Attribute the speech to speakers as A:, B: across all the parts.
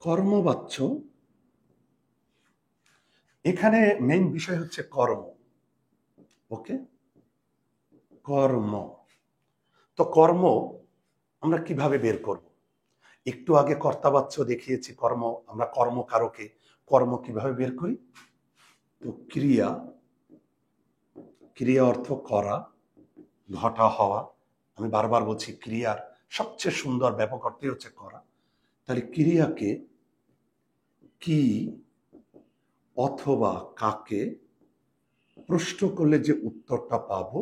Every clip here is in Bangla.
A: কর্মবাচ্য, এখানে মেইন বিষয় হচ্ছে কর্ম। ওকে, কর্ম। তো কর্ম আমরা কিভাবে বের করব? একটু আগে কর্তাবাচ্য দেখিয়েছি কর্ম, আমরা কর্মকারকে কর্ম কিভাবে বের করি। তো ক্রিয়া, ক্রিয়া অর্থ করা, ঘটা, হওয়া। আমি বারবার বলছি ক্রিয়ার সবচেয়ে সুন্দর ব্যাপক অর্থই হচ্ছে করা। তাহলে ক্রিয়াকে কি অথবা কাকে প্রশ্ন করলে যে উত্তরটা পাবো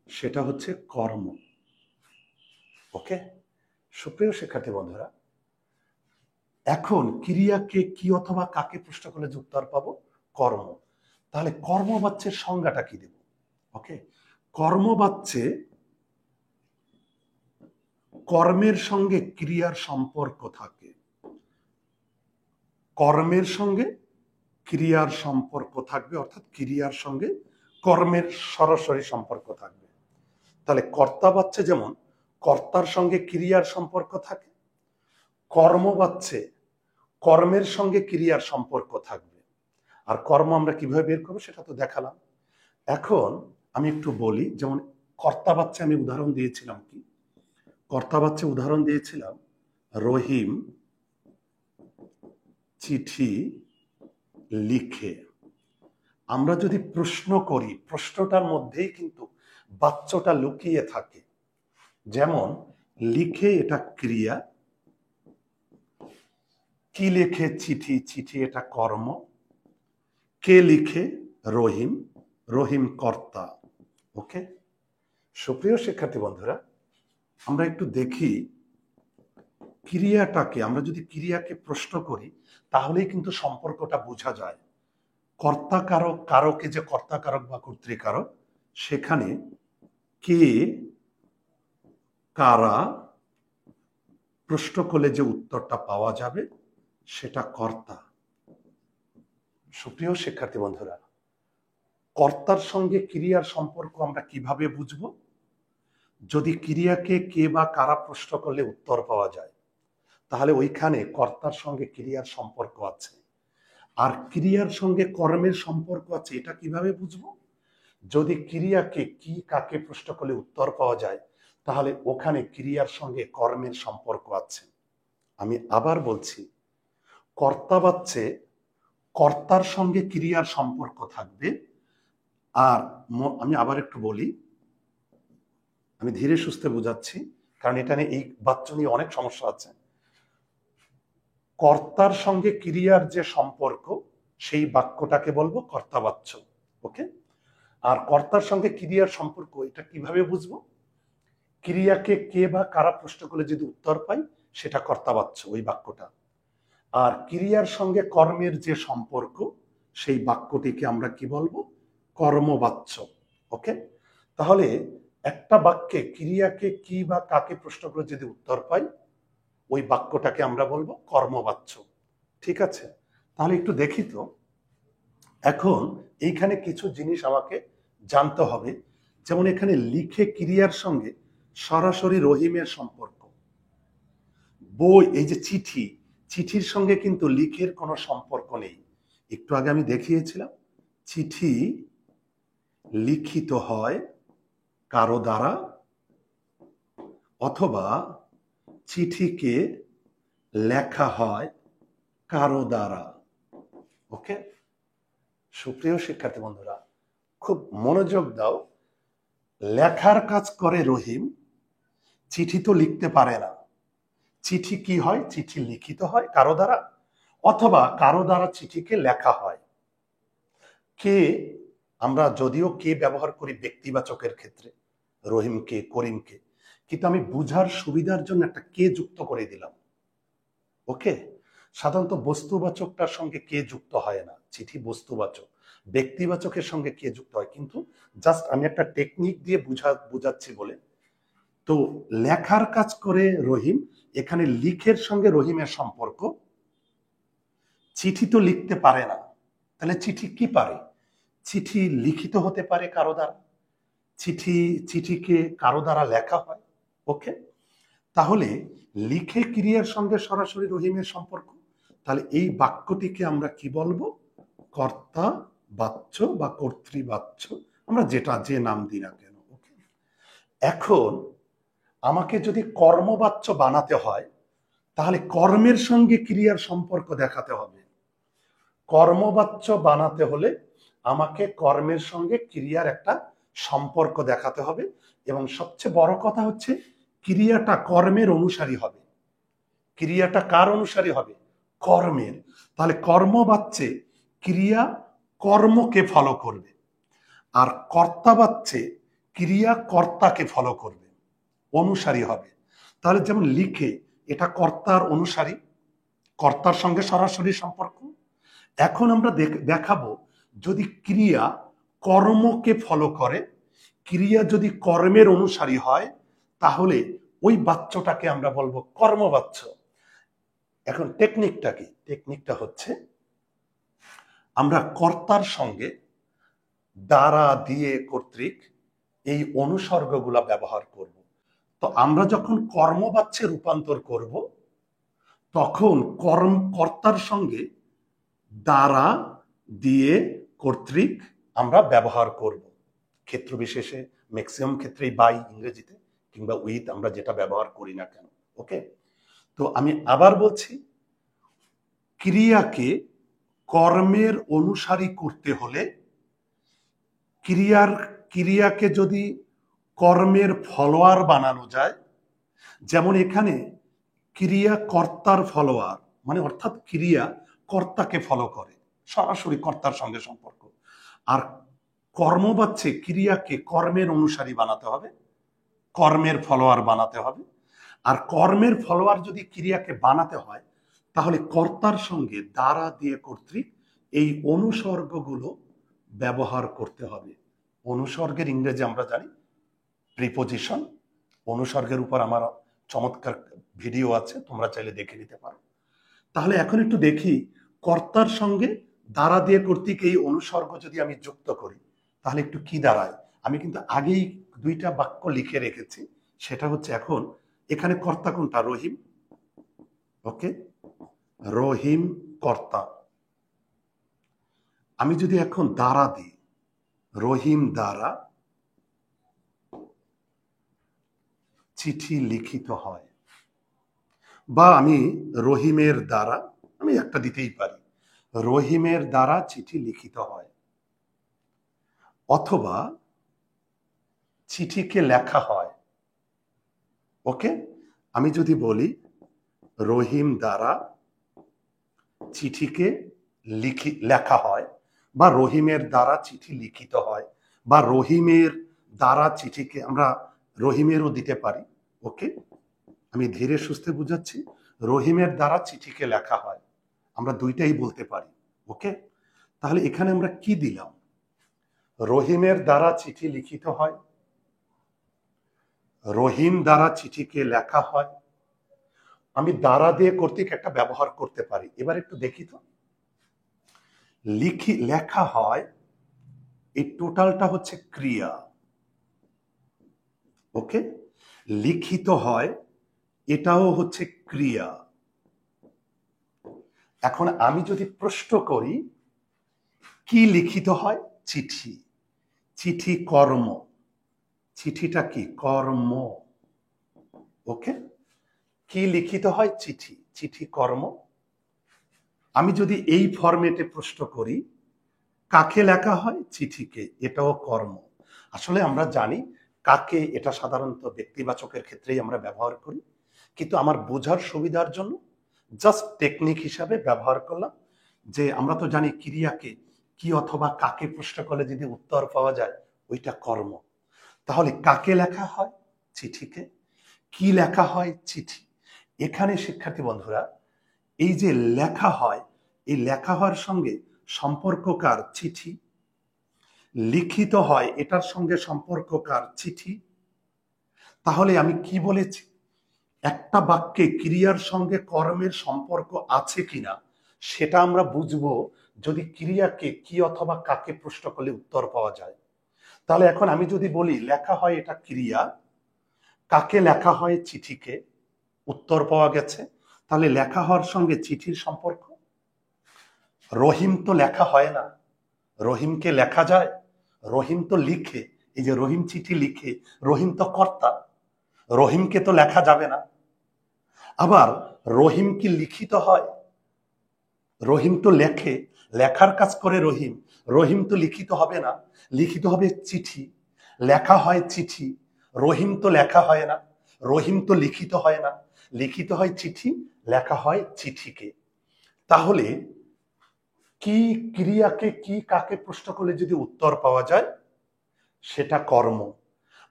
A: সেটা হচ্ছে কর্ম। ওকে, সুপ্রিয় শিক্ষার্থী বন্ধুরা, এখন ক্রিয়াকে কি অথবা কাকে প্রশ্ন করলে যে উত্তর পাবো কর্ম। তাহলে কর্মবাচ্যের সংজ্ঞাটা কি দেব? ওকে, কর্মবাচ্যে কর্মের সঙ্গে ক্রিয়ার সম্পর্ক থাকে, কর্মের সঙ্গে ক্রিয়ার সম্পর্ক থাকবে, অর্থাৎ ক্রিয়ার সঙ্গে কর্মের সরাসরি সম্পর্ক থাকবে। তাহলে কর্তাবাচ্যে যেমন কর্তার সঙ্গে ক্রিয়ার সম্পর্ক থাকে, কর্মবাচ্যে কর্মের সঙ্গে ক্রিয়ার সম্পর্ক থাকবে। আর কর্ম আমরা কিভাবে বের করবো সেটা তো দেখালাম। এখন আমি একটু বলি, যেমন কর্তাবাচ্যে আমি উদাহরণ দিয়েছিলাম কি, কর্তাবাচ্যে উদাহরণ দিয়েছিলাম রহিম চিঠি লিখে। আমরা যদি প্রশ্ন করি, প্রশ্নটার মধ্যেই কিন্তু বাচ্যটা লুকিয়ে থাকে। যেমন লিখে এটা ক্রিয়া, কি লেখে চিঠি, চিঠি এটা কর্ম, কে লিখে রহিম, রহিম কর্তা। ওকে, সুপ্রিয় শিক্ষার্থী বন্ধুরা, আমরা একটু দেখি ক্রিয়াটাকে, আমরা যদি ক্রিয়াকে প্রশ্ন করি তাহলেই কিন্তু সম্পর্কটা বোঝা যায়। কর্তা কারক, কারকে যে কর্তা কারক বা কর্তৃকারক, সেখানে কে কারা প্রশ্ন করলে যে উত্তরটা পাওয়া যাবে সেটা কর্তা। সুপ্রিয় শিক্ষার্থী বন্ধুরা, কর্তার সঙ্গে ক্রিয়ার সম্পর্ক আমরা কিভাবে বুঝব? যদি ক্রিয়াকে কে বা কারা প্রশ্ন করলে উত্তর পাওয়া যায় তাহলে ওইখানে কর্তার সঙ্গে ক্রিয়ার সম্পর্ক আছে। আর ক্রিয়ার সঙ্গে কর্মের সম্পর্ক আছে, এটা কিভাবে বুঝবো? যদি ক্রিয়াকে কি কাকে প্রশ্ন করলে উত্তর পাওয়া যায় তাহলে ওখানে ক্রিয়ার সঙ্গে কর্মের সম্পর্ক আছে। আমি আবার বলছি, কর্তাবাচ্যে কর্তার সঙ্গে ক্রিয়ার সম্পর্ক থাকবে। আর আমি আবার একটু বলি, আমি ধীরে সুস্থে বোঝাচ্ছি কারণ এটা নিয়ে, এই বাচ্য নিয়ে অনেক সমস্যা আছে। কর্তার সঙ্গে ক্রিয়ার যে সম্পর্ক সেই বাক্যটাকে বলবো কর্তাবাচ্য। ওকে, আর কর্তার সঙ্গে ক্রিয়ার সম্পর্ক এটা কিভাবে বুঝবো? ক্রিয়াকে কে বা কারা প্রশ্ন করলে যদি উত্তর পাই সেটা কর্তাবাচ্য ওই বাক্যটা। আর ক্রিয়ার সঙ্গে কর্মের যে সম্পর্ক সেই বাক্যটিকে আমরা কি বলবো? কর্মবাচ্য। ওকে, তাহলে একটা বাক্যে ক্রিয়াকে কি বা কাকে প্রশ্ন করে যদি উত্তর পাই ওই বাক্যটাকে আমরা বলবো কর্মবাচ্য। ঠিক আছে, তাহলে একটু দেখি তো। এখন এইখানে কিছু জিনিস আমাকে জানতে হবে। যেমন এখানে লিখে ক্রিয়ার সঙ্গে সরাসরি রহিমের সম্পর্ক। বই, এই যে চিঠি, চিঠির সঙ্গে কিন্তু লিখের কোনো সম্পর্ক নেই। একটু আগে আমি দেখিয়েছিলাম চিঠি লিখিত হয় কারো দ্বারা অথবা চিঠিকে লেখা হয় কারো দ্বারা। ওকে, সুপ্রিয় শিক্ষার্থী বন্ধুরা, খুব মনোযোগ দাও। লেখার কাজ করে রহিম, চিঠি তো লিখতে পারে না। চিঠি কি হয়? চিঠি লিখিত হয় কারো দ্বারা অথবা কারো দ্বারা চিঠিকে লেখা হয়। কে, আমরা যদিও কে ব্যবহার করি ব্যক্তিবাচকের ক্ষেত্রে, রহিমকে, করিমকে, কিন্তু আমি বুঝার সুবিধার জন্য একটা কে যুক্ত করে দিলাম। ওকে, সাধারণত বস্তুবাচকটার সঙ্গে কে যুক্ত হয় না, চিঠি বস্তুবাচক, ব্যক্তিবাচকের সঙ্গে কে যুক্ত হয়, কিন্তু জাস্ট আমি একটা টেকনিক দিয়ে বুঝাচ্ছি বলে। তো লেখার কাজ করে রহিম, এখানে লিখের সঙ্গে রহিমের সম্পর্ক। চিঠি তো লিখতে পারে না, তাহলে চিঠি কি পারে? চিঠি লিখিত হতে পারে কারো দ্বারা, চিঠিকে কারো দ্বারা লেখা হয়। ওকে, তাহলে লিখে ক্রিয়ার সঙ্গে সরাসরি রহিমের সম্পর্ক, তাহলে এই বাক্যটিকে আমরা কি বলবো? কর্তা বাচ্য বা কর্তৃবাচ্য, আমরা যে নাম দিই না কেন। ওকে, এখন আমাকে যদি কর্মবাচ্য বানাতে হয় তাহলে কর্মের সঙ্গে ক্রিয়ার সম্পর্ক দেখাতে হবে। কর্মবাচ্য বানাতে হলে আমাকে কর্মের সঙ্গে ক্রিয়ার একটা সম্পর্ক দেখাতে হবে, এবং সবচেয়ে বড় কথা হচ্ছে ক্রিয়াটা কর্মের অনুসারী হবে। ক্রিয়াটা কার অনুসারী হবে? কর্মের। তাহলে কর্মবাচ্যে ক্রিয়া কর্মকে ফলো করবে, আর কর্তাবাচ্যে ক্রিয়া কর্তাকে ফলো করবে, অনুসারী হবে। তাহলে যেমন লিখে, এটা কর্তার অনুসারী, কর্তার সঙ্গে সরাসরি সম্পর্ক। এখন আমরা দেখাবো যদি ক্রিয়া কর্মকে ফলো করে, ক্রিয়া যদি কর্মের অনুসারী হয়, তাহলে ওই বাচ্যটাকে আমরা বলবো কর্মবাচ্য। এখন টেকনিকটা কি? টেকনিকটা হচ্ছে আমরা কর্তার সঙ্গে দ্বারা, দিয়ে, কর্তৃক এই অনুসর্গগুলা ব্যবহার করব। তো আমরা যখন কর্মবাচ্যে রূপান্তর করব তখন কর্তার সঙ্গে দ্বারা, দিয়ে, কর্তৃক আমরা ব্যবহার করব। ক্ষেত্র বিশেষে ম্যাক্সিমাম ক্ষেত্রেই বাই ইংরেজিতে কিংবা উইথ আমরা যেটা ব্যবহার করি না কেন। ওকে, তো আমি আবার বলছি, ক্রিয়াকে কর্মের অনুসারী করতে হলে ক্রিয়াকে যদি কর্মের ফলোয়ার বানানো যায়, যেমন এখানে ক্রিয়া কর্তার ফলোয়ার, মানে অর্থাৎ ক্রিয়া কর্তাকে ফলো করে, সরাসরি কর্তার সঙ্গে সম্পর্ক। আর কর্মবাচ্যে ক্রিয়াকে কর্মের অনুসারী বানাতে হবে, কর্মের ফলোয়ার বানাতে হবে। আর কর্মের ফলোয়ার যদি ক্রিয়াকে বানাতে হয় তাহলে কর্তার সঙ্গে দ্বারা, দিয়ে, কর্তৃক এই অনুসর্গগুলো ব্যবহার করতে হবে। অনুসর্গের ইংরেজি আমরা জানি প্রিপোজিশন। অনুসর্গের উপর আমার চমৎকার ভিডিও আছে, তোমরা চাইলে দেখে নিতে পারো। তাহলে এখন একটু দেখি, কর্তার সঙ্গে দ্বারা, দিয়ে, কর্তৃক এই অনুসর্গ যদি আমি যুক্ত করি তাহলে একটু কি দাঁড়ায়। আমি কিন্তু আগেই দুইটা বাক্য লিখে রেখেছি, সেটা হচ্ছে এখন এখানে কর্তা কোনটা? রহিম। ওকে, রহিম কর্তা। আমি যদি এখন দ্বারা দিই, রহিম দ্বারা চিঠি লিখিত হয়, বা আমি রহিমের দ্বারা, আমি একটা দিতেই পারি, রহিমের দ্বারা চিঠি লিখিত হয়, অথবা চিঠিকে লেখা হয়। ওকে, আমি যদি বলি রহিম দ্বারা চিঠিকে লেখা হয়, বা রহিমের দ্বারা চিঠি লিখিত হয়, বা রহিমের দ্বারা চিঠিকে আমরা রহিমেরও দিতে পারি। ওকে, আমি ধীরে সুস্থে বুঝাচ্ছি, রহিমের দ্বারা চিঠিকে লেখা হয়, আমরা দুইটাই বলতে পারি। ওকে, তাহলে এখানে আমরা কি দিলাম? রহিমের দ্বারা চিঠি লিখিত হয়, রহিম দ্বারা চিঠিকে লেখা হয়। আমি দ্বারা, দিয়ে, কর্তৃক একটা ব্যবহার করতে পারি। এবার একটু দেখি তো, লেখা হয়, এই টোটালটা হচ্ছে ক্রিয়া। ওকে, লিখিত হয়, এটাও হচ্ছে ক্রিয়া। এখন আমি যদি প্রশ্ন করি কি লিখিত হয়? চিঠি। চিঠি কর্ম, চিঠিটা কি? কর্ম। ওকে, কি লিখিত হয়? চিঠি। চিঠি কর্ম। আমি যদি এই ফরম্যাটে প্রশ্ন করি কাকে লেখা হয়? চিঠিকে, এটাও কর্ম। আসলে আমরা জানি কাকে, এটা সাধারণত ব্যক্তিবাচকের ক্ষেত্রেই আমরা ব্যবহার করি, কিন্তু আমার বোঝার সুবিধার জন্য জাস্ট টেকনিক হিসাবে ব্যবহার করলাম, যে আমরা তো জানি ক্রিয়াকে কি অথবা কাকে প্রশ্ন করলে যদি উত্তর পাওয়া যায় ওইটা কর্ম। তাহলে কাকে লেখা হয়? চিঠিকে। কি লেখা হয়? চিঠি। এখানে শিক্ষার্থী বন্ধুরা, এই যে লেখা হয়, এই লেখা হওয়ার সঙ্গে সম্পর্ক কার? চিঠি। লিখিত হয়, এটার সঙ্গে সম্পর্ক কার? চিঠি। তাহলে আমি কি বলেছি? একটা বাক্যে ক্রিয়ার সঙ্গে কর্মের সম্পর্ক আছে কিনা সেটা আমরা বুঝবো যদি ক্রিয়াকে কি অথবা কাকে প্রশ্ন করলে উত্তর পাওয়া যায়। তাহলে এখন আমি যদি বলি লেখা হয়, এটা ক্রিয়া, কাকে লেখা হয়? চিঠিকে, উত্তর পাওয়া গেছে। তাহলে লেখা হওয়ার সঙ্গে চিঠির সম্পর্ক। রহিম তো লেখা হয় না, রহিমকে লেখা যায়? রহিম তো লিখে। এই যে রহিম চিঠি লিখে, রহিম তো কর্তা, রহিমকে তো লেখা যাবে না। আবার রহিম কি লিখিত হয়? রহিম তো লেখে, লেখার কাজ করে রহিম, রহিম তো লিখিত হবে না, লিখিত হবে চিঠি, লেখা হয় চিঠি, রহিম তো লেখা হয় না, রহিম তো লিখিত হয় না, লিখিত হয় চিঠি, লেখা হয় চিঠিকে। তাহলে কি ক্রিয়াকে কি কাকে প্রশ্ন করলে যদি উত্তর পাওয়া যায় সেটা কর্ম।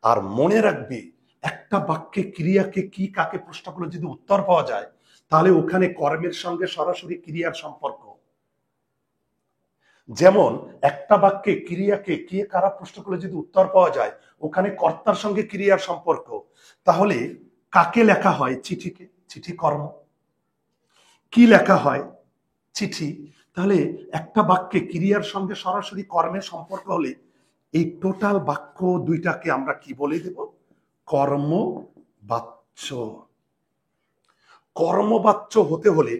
A: আর মনে রাখবে, একটা বাক্যে ক্রিয়াকে কি কাকে প্রশ্ন করলে যদি উত্তর পাওয়া যায় তাহলে ওখানে কর্মের সঙ্গে সরাসরি ক্রিয়ার সম্পর্ক। যেমন একটা বাক্যে ক্রিয়াকে কে কারা প্রশ্ন করলে যদি উত্তর পাওয়া যায় ওখানে কর্তার সঙ্গে ক্রিয়ার সম্পর্ক। তাহলে কাকে লেখা হয়? চিঠিকে, চিঠি কর্ম। কি লেখা হয়? চিঠি। তাহলে একটা বাক্যে ক্রিয়ার সঙ্গে সরাসরি কর্মের সম্পর্ক হলে এই টোটাল বাক্য দুইটাকে আমরা কি বলে দেব? কর্মবাচ্য। কর্মবাচ্য হতে হলে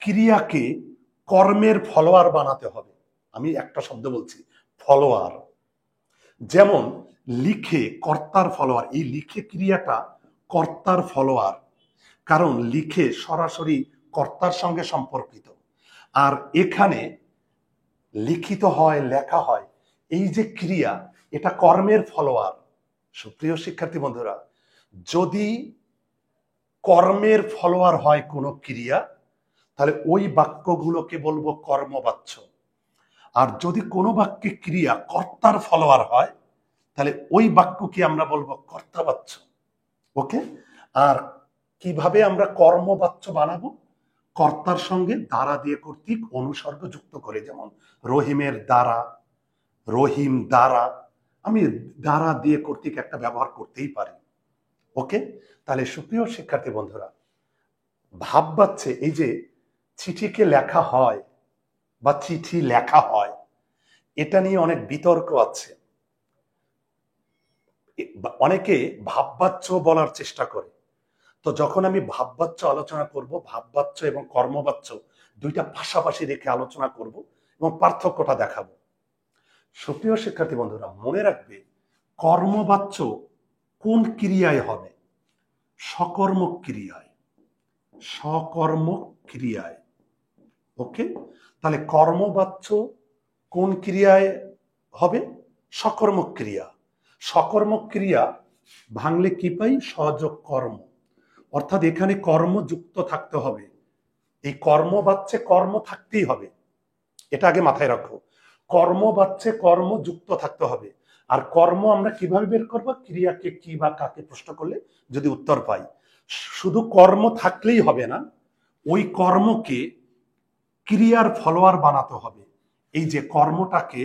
A: ক্রিয়াকে কর্মের ফলোয়ার বানাতে হবে। আমি একটা শব্দ বলছি, ফলোয়ার। যেমন লিখে কর্তার ফলোয়ার, এই লিখে ক্রিয়াটা কর্তার ফলোয়ার, কারণ লিখে সরাসরি কর্তার সঙ্গে সম্পর্কিত। আর এখানে লিখিত হয়, লেখা হয়, এই যে ক্রিয়া এটা কর্মের ফলোয়ার। সুপ্রিয় শিক্ষার্থী বন্ধুরা, যদি কর্মের ফলোয়ার হয় কোনো ক্রিয়া তাহলে ওই বাক্যগুলোকে বলবো কর্মবাচ্য। আর যদি কোনো বাক্যে ক্রিয়া কর্তার ফলোয়ার হয় তাহলে ওই বাক্যকে আমরা বলবো কর্তাবাচ্য। ওকে। আর কিভাবে আমরা কর্মবাচ্য বানাবো? কর্তার সঙ্গে দ্বারা দিয়ে কর্তৃক অনুসর্গ যুক্ত করে, যেমন রহিমের দ্বারা, রহিম দ্বারা, আমি দ্বারা দিয়ে কর্তৃক একটা ব্যবহার করতেই পারি। ওকে। তাহলে সুপ্রিয় শিক্ষার্থী বন্ধুরা, ভাববাচ্যে এই যে চিঠিকে লেখা হয় বা চিঠি লেখা হয়, এটা নিয়ে অনেক বিতর্ক আছে। অনেকে ভাববাচ্য বলার চেষ্টা করে। তো যখন আমি ভাববাচ্য আলোচনা করব, ভাববাচ্য এবং কর্মবাচ্য দুইটা পাশাপাশি রেখে আলোচনা করব এবং পার্থক্যটা দেখাবো। সুপ্রিয় শিক্ষার্থী বন্ধুরা, মনে রাখবে কর্মবাচ্য কোন ক্রিয়ায় হবে? সকর্মক ক্রিয়ায়, সকর্মক ক্রিয়ায়। ওকে। তাহলে কর্মবাচ্য কোন ক্রিয়ায় হবে? সকর্মক ক্রিয়া। সকর্মক ক্রিয়া ভাঙলে কি পাই? সযোগ কর্ম। অর্থাৎ এখানে কর্ম যুক্ত থাকতে হবে। এই কর্মবাচ্যে কর্ম থাকতেই হবে, এটা আগে মাথায় রাখো। কর্মবাচ্যে কর্ম যুক্ত থাকতে হবে। আর কর্ম আমরা কিভাবে বের করব? ক্রিয়াকে কি বা কাকে প্রশ্ন করলে যদি উত্তর পাই। শুধু কর্ম থাকলেই হবে না, ওই কর্মকে ক্রিয়ার ফলোয়ার বানাতে হবে। এই যে কর্মটাকে,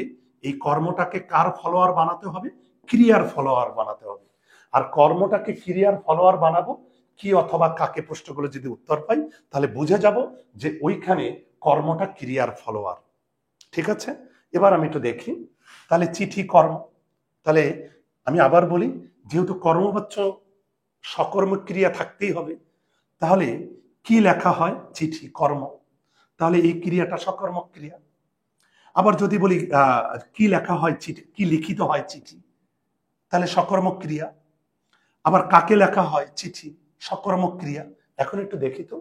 A: এই কর্মটাকে কার ফলোয়ার বানাতে হবে? ক্রিয়ার ফলোয়ার বানাতে হবে। আর কর্মটাকে ক্রিয়ার ফলোয়ার বানাবো কি অথবা কাকে প্রশ্ন করে যদি উত্তর পাই তাহলে বুঝে যাব যে ওইখানে কর্মটা ক্রিয়ার ফলোয়ার। ঠিক আছে। এবার আমি একটু দেখি, তাহলে চিঠি কর্ম। তাহলে আমি আবার বলি, যেহেতু কর্মবাচ্য সকর্মক ক্রিয়া থাকতেই হবে, তাহলে কি লেখা হয়? চিঠি কর্ম। তাহলে এই ক্রিয়াটা সকর্মক ক্রিয়া। আবার যদি বলি কি লেখা হয়? চিঠি, কি লিখিত হয়? চিঠি, তাহলে সকর্মক ক্রিয়া। আবার কাকে লেখা হয়? চিঠি, সকর্মক ক্রিয়া। এখন একটু দেখি তো,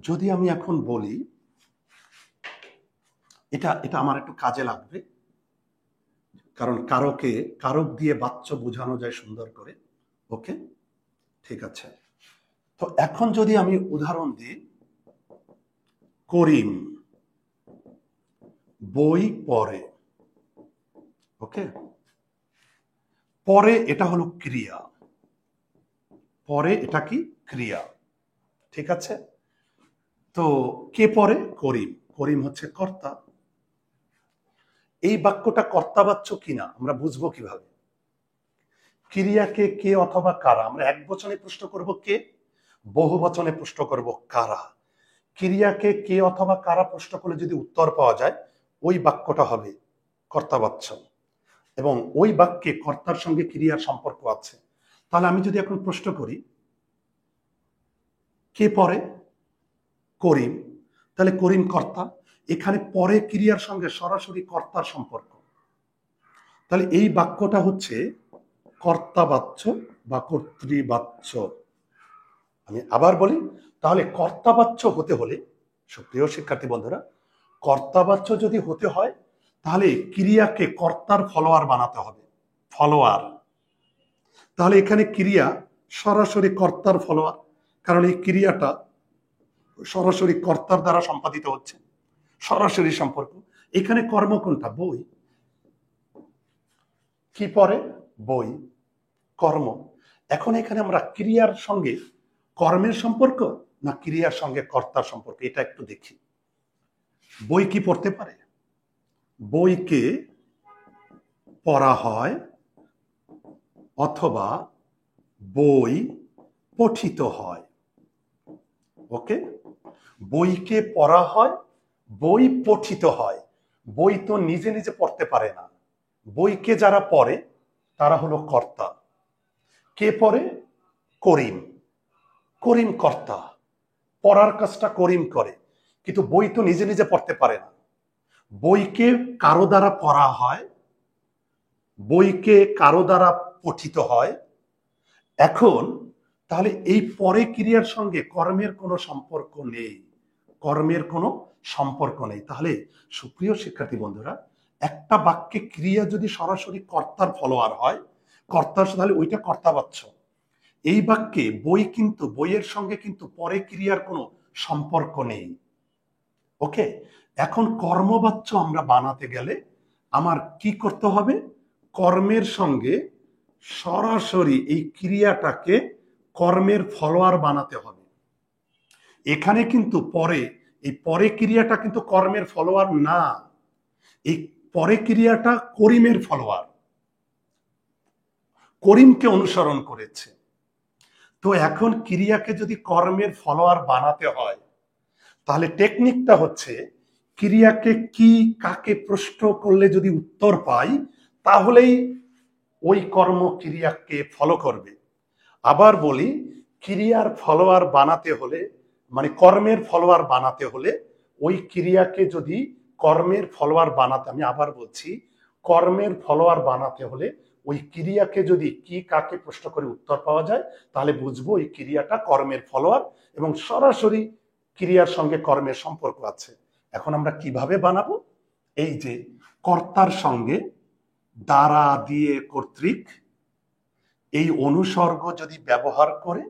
A: যদি আমি এখন বলি, এটা এটা আমার একটু কাজে লাগবে, কারণ কারক দিয়ে বাচ্য বোঝানো যায় সুন্দর করে। ওকে, ঠিক আছে। তো এখন যদি আমি উদাহরণ দিই, করিম বই পড়ে। ওকে, পরে এটা হলো ক্রিয়া, পরে এটা কি? ক্রিয়া। ঠিক আছে। তো কে পড়ে? করিম। করিম হচ্ছে কর্তা। এই বাক্যটা কর্তাবাচ্য কিনা আমরা বুঝবো কিভাবে? ক্রিয়াকে কে অথবা কারা আমরা এক বচনে প্রশ্ন করব কে, বহু বচনে প্রশ্ন করব কারা। ক্রিয়াকে কে অথবা কারা প্রশ্ন করলে যদি উত্তর পাওয়া যায় ওই বাক্যটা হবে কর্তাবাচ্য। এবং ওই বাক্যে কর্তার সঙ্গে ক্রিয়ার সম্পর্ক আছে। তাহলে আমি যদি এখন প্রশ্ন করি কে পরে? করিম। তাহলে করিম কর্তা, এখানে পরে ক্রিয়ার সঙ্গে সরাসরি কর্তার সম্পর্ক। তাহলে এই বাক্যটা হচ্ছে কর্তাবাচ্য বা কর্তৃবাচ্য। আমি আবার বলি, তাহলে কর্তাবাচ্য হতে হলে, সুপ্রিয় শিক্ষার্থী বন্ধুরা, কর্তাবাচ্য যদি হতে হয় তাহলে ক্রিয়াকে কর্তার ফলোয়ার বানাতে হবে। ফলোয়ার, তাহলে এখানে ক্রিয়া সরাসরি কর্তার ফলোয়ার, কারণ এই ক্রিয়াটা সরাসরি কর্তার দ্বারা সম্পাদিত হচ্ছে, সরাসরি সম্পর্ক। এখানে কর্ম কোনটা? বই। কি পরে? বই, কর্ম। এখন এখানে আমরা ক্রিয়ার সঙ্গে কর্মের সম্পর্ক না ক্রিয়ার সঙ্গে কর্তার সম্পর্ক, এটা একটু দেখি। বই কি পড়তে পারে? বইকে পড়া হয় অথবা বই পঠিত হয়। ওকে, বইকে পড়া হয়, বই পঠিত হয়। বই তো নিজে নিজে পড়তে পারে না, বইকে যারা পড়ে তারা হলো কর্তা। কে পড়ে? করিম। করিম কর্তা, পড়ার কাজটা করিম করে, কিন্তু বই তো নিজে নিজে পড়তে পারে না। বইকে কারো দ্বারা পড়া হয়, বইকে কারো দ্বারা পঠিত হয়। এখন তাহলে এই পরে ক্রিয়ার সঙ্গে কর্মের কোনো সম্পর্ক নেই, কর্মের কোনো সম্পর্ক নেই। তাহলে সুপ্রিয় শিক্ষার্থী বন্ধুরা, একটা বাক্যে ক্রিয়া যদি সরাসরি কর্তার ফলোয়ার হয়, কর্তার, তাহলে ওইটা কর্তাবাচ্য। এই বাক্যে বই কিন্তু, বইয়ের সঙ্গে কিন্তু পরে ক্রিয়ার কোনো সম্পর্ক নেই। ওকে, এখন কর্মবাচ্য আমরা বানাতে গেলে আমার কি করতে হবে? কর্মের সঙ্গে সরাসরি এই ক্রিয়াটাকে কর্মের ফলোয়ার বানাতে হবে। এখানে কিন্তু পরে, এই পরে ক্রিয়াটা কিন্তু কর্মের ফলোয়ার না, এই পরে ক্রিয়াটা করিমের ফলোয়ার, করিমকে অনুসরণ করেছে। তো এখন ক্রিয়াকে যদি কর্মের ফলোয়ার বানাতে হয় তাহলে টেকনিকটা হচ্ছে ক্রিয়াকে কি কাকে প্রশ্ন করলে যদি উত্তর পাই তাহলেই ওই কর্ম ক্রিয়াকে ফলো করবে। আবার বলি, ক্রিয়ার ফলোয়ার বানাতে হলে, মানে কর্মের ফলোয়ার বানাতে হলে ওই ক্রিয়াকে যদি কর্মের ফলোয়ার বানাতে, আমি আবার বলছি, কর্মের ফলোয়ার বানাতে হলে ওই ক্রিয়াকে যদি কি কাকে প্রশ্ন করে উত্তর পাওয়া যায় তাহলে বুঝবো এই ক্রিয়াটা কর্মের ফলোয়ার এবং সরাসরি ক্রিয়ার সঙ্গে কর্মের সম্পর্ক আছে। এখন আমরা কিভাবে বানাবো? এই যে কর্তার সঙ্গে দ্বারা দিয়ে কর্তৃক, এই অনুসর্গ যদি ব্যবহার করে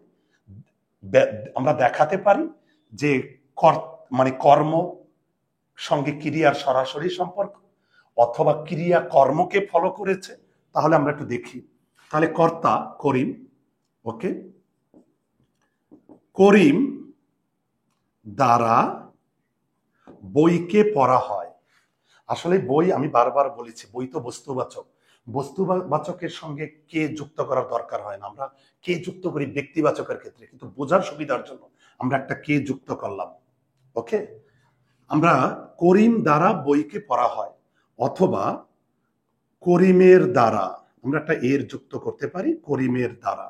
A: আমরা দেখাতে পারি যে মানে কর্ম সঙ্গে ক্রিয়ার সরাসরি সম্পর্ক অথবা ক্রিয়া কর্মকে ফলো করেছে, তাহলে আমরা একটু দেখি। তাহলে কর্তা করিম। ওকে, করিম দ্বারা বইকে পড়া হয়। আসলে বই, আমি বারবার বলেছি, বই তো বস্তুবাচক, বস্তুবাচকের সঙ্গে কে যুক্ত করার দরকার হয় না, আমরা কে যুক্ত করি ব্যক্তিবাচকের ক্ষেত্রে, কিন্তু বোঝার সুবিধার জন্য আমরা একটা কে যুক্ত করলাম। ওকে, আমরা করিম দ্বারা বইকে পড়া হয় অথবা করিমের দ্বারা, আমরা একটা এর যুক্ত করতে পারি, করিমের দ্বারা।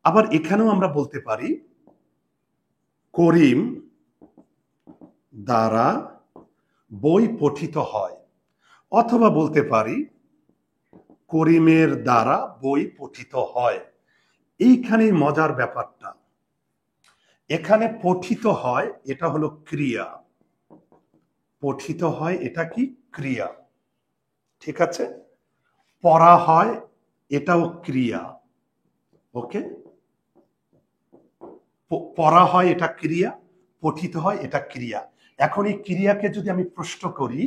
A: আবার এখানেও আমরা বলতে পারি করিম দ্বারা বই পঠিত হয়, অথবা বলতে পারি করিমের দ্বারা বই পঠিত হয়। এইখানে মজার ব্যাপারটা, এখানে পঠিত হয় এটা হলো ক্রিয়া, পঠিত হয় এটা কি? ক্রিয়া। ঠিক আছে, পড়া হয় এটাও ক্রিয়া। ওকে, পড়া হয় এটা ক্রিয়া, পঠিত হয় এটা ক্রিয়া। এখন এই ক্রিয়াকে যদি আমি প্রশ্ন করি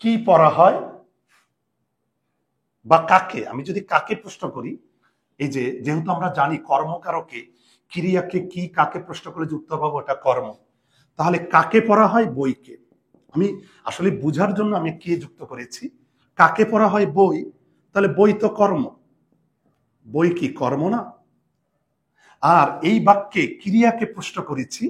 A: কি পড়া হয় বা কাকে, আমি যদি কাকে প্রশ্ন করি, এই যে যেহেতু আমরা জানি কর্মকারকে, ক্রিয়াকে কি কাকে প্রশ্ন করে যে উত্তর পাবো এটা কর্ম, তাহলে কাকে পড়া হয়? বইকে। আমি আসলে বুঝার জন্য আমি কে যুক্ত করেছি, কাকে পড়া হয়? বই। তাহলে বই তো কর্ম, বই কি কর্ম না? আর এই বাক্যে ক্রিয়াকে প্রশ্ন করেছি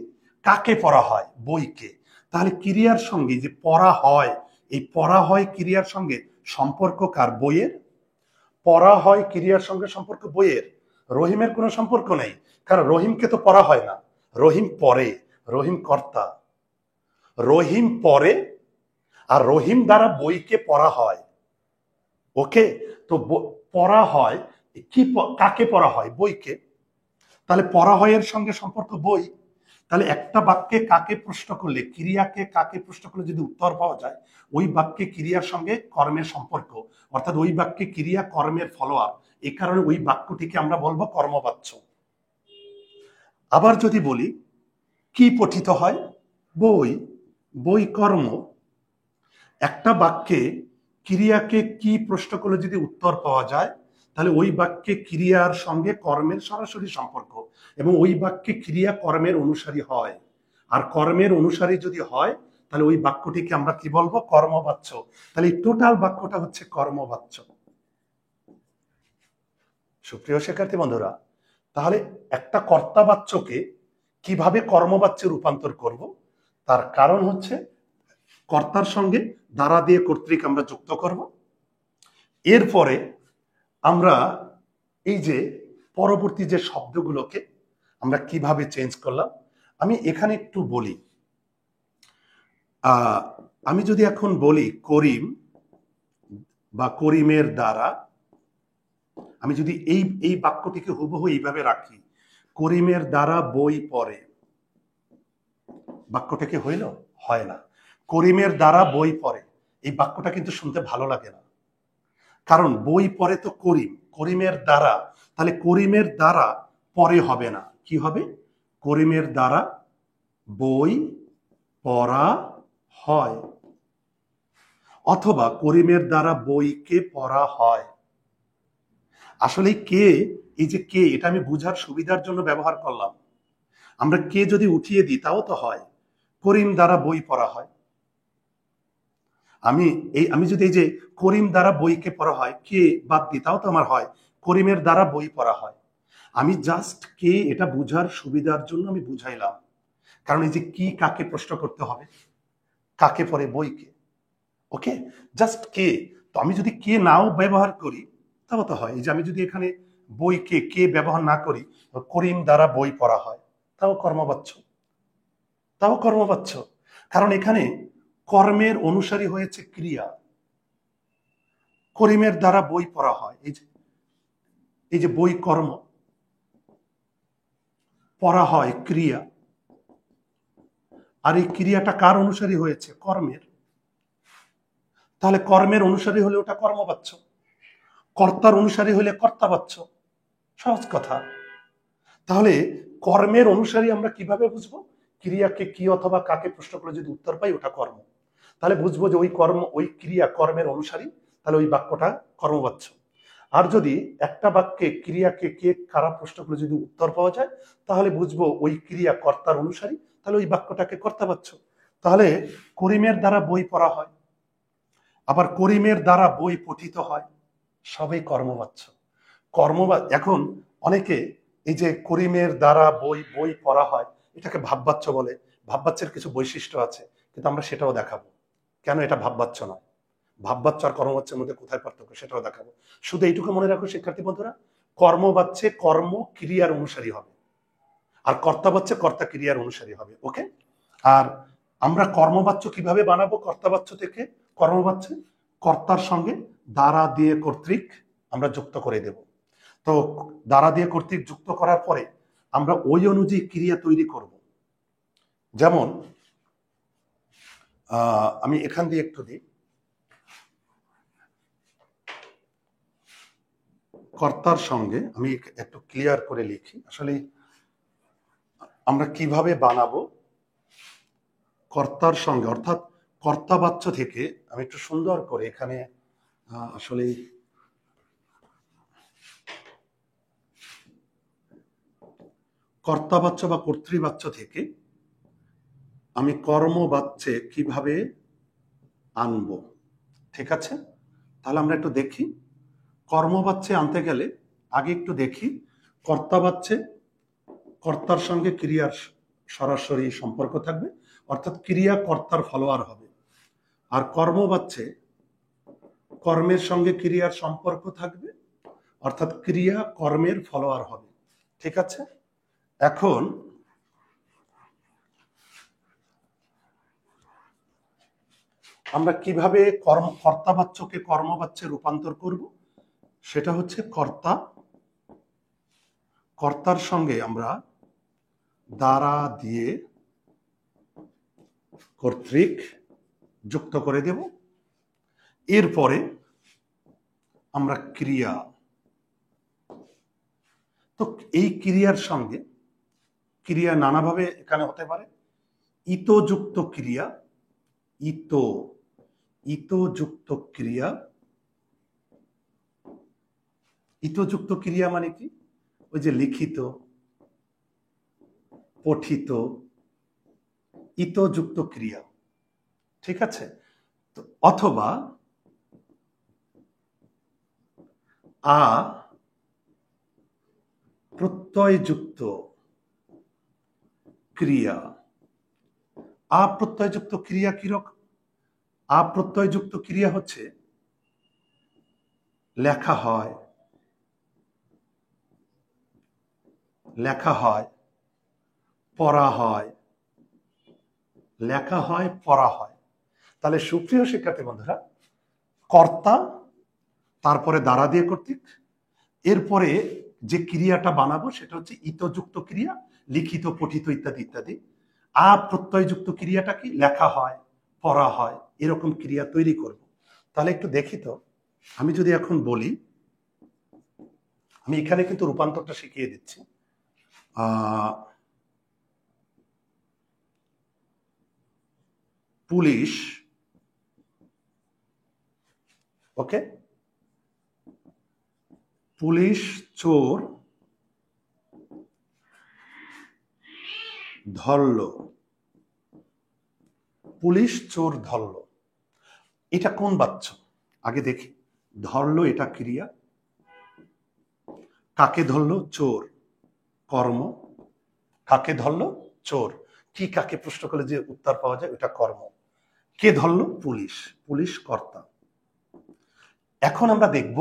A: কাকে পড়া হয়? বইকে। তাহলে ক্রিয়ার সঙ্গে যে পড়া হয় এই পড়া হয় ক্রিয়ার সঙ্গে সম্পর্ক কার? বইয়ের। পড়া হয় ক্রিয়ার সঙ্গে সম্পর্ক বইয়ের, রহিমের কোনো সম্পর্ক নেই, কারণ রহিমকে তো পড়া হয় না, রহিম পড়ে, রহিম কর্তা, রহিম পড়ে আর রহিম দ্বারা বইকে পড়া হয়। ওকে, তো পড়া হয় কি, কাকে পড়া হয়? বইকে। তাহলে পড়া হয় এর সঙ্গে সম্পর্ক বই। তাহলে একটা বাক্যে কাকে প্রশ্ন করলে, ক্রিয়াকে কাকে প্রশ্ন করলে যদি উত্তর পাওয়া যায়, ওই বাক্যে ক্রিয়ার সঙ্গে কর্মের সম্পর্ক, অর্থাৎ ওই বাক্যে ক্রিয়া কর্মের ফলো আপ, এই কারণে ওই বাক্যটিকে আমরা বলবো কর্মবাচ্য। আবার যদি বলি কি পঠিত হয়? বই। বই কর্ম। একটা বাক্যে ক্রিয়াকে কি প্রশ্ন করলে যদি উত্তর পাওয়া যায়, তাহলে ওই বাক্যে ক্রিয়ার সঙ্গে কর্মের সরাসরি সম্পর্ক, এবং ওই বাক্যে ক্রিয়া কর্মের অনুসারী হয়, আর কর্মের অনুসারী যদি হয় তাহলে ওই বাক্যটিকে আমরা কি বলবো? কর্মবাচ্য। তাহলে এই টোটাল বাক্যটা হচ্ছে কর্মবাচ্য। সুপ্রিয় শিক্ষার্থী বন্ধুরা, তাহলে একটা কর্তাবাচ্যকে কিভাবে কর্মবাচ্যে রূপান্তর করব, তার কারণ হচ্ছে কর্তার সঙ্গে দ্বারা দিয়ে কর্তৃক আমরা যুক্ত করব। এরপরে আমরা এই যে পরবর্তী যে শব্দগুলোকে আমরা কিভাবে চেঞ্জ করলাম, আমি এখানে একটু বলি। আমি যদি এখন বলি করিম বা করিমের দ্বারা, আমি যদি এই বাক্যটিকে হুবহু এইভাবে রাখি, করিমের দ্বারা বই পড়ে, বাক্যটাকে হইল? হয় না। করিমের দ্বারা বই পড়ে, এই বাক্যটা কিন্তু শুনতে ভালো লাগে না, কারণ বই পড়ে তো করিম, করিমের দ্বারা, তাহলে করিমের দ্বারা পরে হবে না, কি হবে? করিমের দ্বারা বই পড়া হয়, অথবা করিমের দ্বারা বইকে পড়া হয়। আসলে কে, এই যে কে, এটা আমি বুঝার সুবিধার জন্য ব্যবহার করলাম। আমরা কে যদি উঠিয়ে দিই তাও তো হয়, করিম দ্বারা বই পড়া হয়। আমি যদি এই যে করিম দ্বারা বইকে পড়া হয়, কে বাদ দিই তাও তো আমার হয়, করিমের দ্বারা বই পড়া হয়। আমি জাস্ট কে, এটা বুঝার সুবিধার জন্য আমি বুঝাইলাম, কারণ এই যে কি কাকে প্রশ্ন করতে হবে, কাকে পড়ে? বইকে। ওকে, জাস্ট কে। তো আমি যদি কে নাও ব্যবহার করি তাও তো হয়। এই যে আমি যদি এখানে বইকে কে ব্যবহার না করি, করিম দ্বারা বই পড়া হয়, তাও কর্মবাচ্য, তাও কর্মবাচ্য, কারণ এখানে কর্মের অনুসারী হয়েছে ক্রিয়া। করিমের দ্বারা বই পড়া হয়, এই যে বই কর্ম, পড়া হয় ক্রিয়া, আর এই ক্রিয়াটা কার অনুসারী হয়েছে? কর্মের। তাহলে কর্মের অনুসারী হলে ওটা কর্মবাচ্য, কর্তার অনুসারী হলে কর্তাবাচ্য। সহজ কথা। তাহলে কর্মের অনুসারী আমরা কিভাবে বুঝবো? ক্রিয়াকে কি অথবা কাকে প্রশ্ন করে যদি উত্তর পাই ওটা কর্ম, তাহলে বুঝবো যে ওই কর্ম, ওই ক্রিয়া কর্মের অনুসারী, তাহলে ওই বাক্যটা কর্মবাচ্য। আর যদি একটা বাক্যে ক্রিয়াকে কে কারা প্রশ্ন করে যদি উত্তর পাওয়া যায়, তাহলে বুঝবো ওই ক্রিয়া কর্তার অনুসারী, তাহলে ওই বাক্যটাকে কর্তাবাচ্য। তাহলে করিমের দ্বারা বই পড়া হয়, আবার করিমের দ্বারা বই পঠিত হয়, সবই কর্মবাচ্য। এখন অনেকে এই যে করিমের দ্বারা বই পড়া হয়, এটাকে ভাববাচ্য বলে। ভাববাচ্যের কিছু বৈশিষ্ট্য আছে, কিন্তু আমরা সেটাও দেখাবো কেন এটা ভাববাচ্য নয়। ভাববাচ্য আর কর্মবাচ্যের মধ্যে কোথায় পার্থক্য সেটাও দেখাবো। শুধু এইটুকু মনে রাখো শিক্ষার্থী বন্ধুরা, কর্মবাচ্যে কর্ম ক্রিয়ার অনুসারী হবে, আর কর্তাবাচ্যে কর্তা ক্রিয়ার অনুসারী হবে। ওকে, আর আমরা কর্মবাচ্য কিভাবে বানাবো? কর্তাবাচ্য থেকে কর্মবাচ্যে কর্তার সঙ্গে দ্বারা দিয়ে কর্তৃক আমরা যুক্ত করে দেব। তো দ্বারা দিয়ে কর্তৃক যুক্ত করার পরে আমরা ওই অনুযায়ী ক্রিয়া তৈরি করব। যেমন আমি এখান দিয়ে একটু দিই, কর্তার সঙ্গে আমি একটু ক্লিয়ার করে লিখি আসলে আমরা কিভাবে বানাবো কর্তার সঙ্গে, অর্থাৎ কর্তাবাচ্য থেকে আমি একটু সুন্দর করে এখানে আসলে কর্তাবাচ্য বা কর্তৃবাচ্য থেকে আমি কর্মবাচ্যে কিভাবে আনব। ঠিক আছে, তাহলে আমরা একটু দেখি। কর্মবাচ্যে আনতে গেলে আগে একটু দেখি কর্তাবাচ্যে কর্তার সঙ্গে ক্রিয়ার সরাসরি সম্পর্ক থাকবে, অর্থাৎ ক্রিয়া কর্তার ফলোয়ার হবে। আর কর্মবাচ্যে কর্মের সঙ্গে ক্রিয়ার সম্পর্ক থাকবে, অর্থাৎ ক্রিয়া কর্মের ফলোয়ার হবে। ঠিক আছে, এখন আমরা কিভাবে কর্তাবাচ্যকে কর্মবাচ্যে রূপান্তর করব, সেটা হচ্ছে কর্তার সঙ্গে আমরা দ্বারা দিয়ে কর্তৃক যুক্ত করে দেব। এরপরে আমরা ক্রিয়া, তো এই ক্রিয়ার সঙ্গে ক্রিয়া নানাভাবে এখানে হতে পারে। ইতযুক্ত ক্রিয়া, ইতযুক্ত ক্রিয়া, ইতযুক্ত ক্রিয়া মানে কি? ওই যে লিখিত, পঠিত, ইতযুক্ত ক্রিয়া। ঠিক আছে, তো অথবা প্রত্যয়যুক্ত ক্রিয়া। প্রত্যয়যুক্ত ক্রিয়া কিরকম? প্রত্যয়যুক্ত ক্রিয়া হচ্ছে লেখা হয়, পড়া হয়, লেখা হয়, পড়া হয়। তাহলে সুপ্রিয় শিক্ষার্থী বন্ধুরা, কর্তা, তারপরে দ্বারা দিয়ে কর্তৃক, এরপরে যে ক্রিয়াটা বানাবো সেটা হচ্ছে ইতযুক্ত ক্রিয়া, লিখিত, পঠিত ইত্যাদি ইত্যাদি। প্রত্যয়যুক্ত ক্রিয়াটা কি? লেখা হয়, পড়া হয়, এরকম ক্রিয়া তৈরি করব। তাহলে একটু দেখি তো, আমি যদি এখন বলি, আমি এখানে কিন্তু রূপান্তরটা শিখিয়ে দিচ্ছি। পুলিশ, ওকে, পুলিশ চোর ধরল, পুলিশ চোর ধরল। এটা কোন বাচ্য? আগে দেখি। ধরল এটা ক্রিয়া, কাকে ধরলো? চোর, কর্ম। কাকে ধরলো? চোর। কি কাকে প্রশ্ন করলে যে উত্তর পাওয়া যায়, এটা কর্ম। কে ধরলো? পুলিশ, পুলিশ কর্তা। এখন আমরা দেখব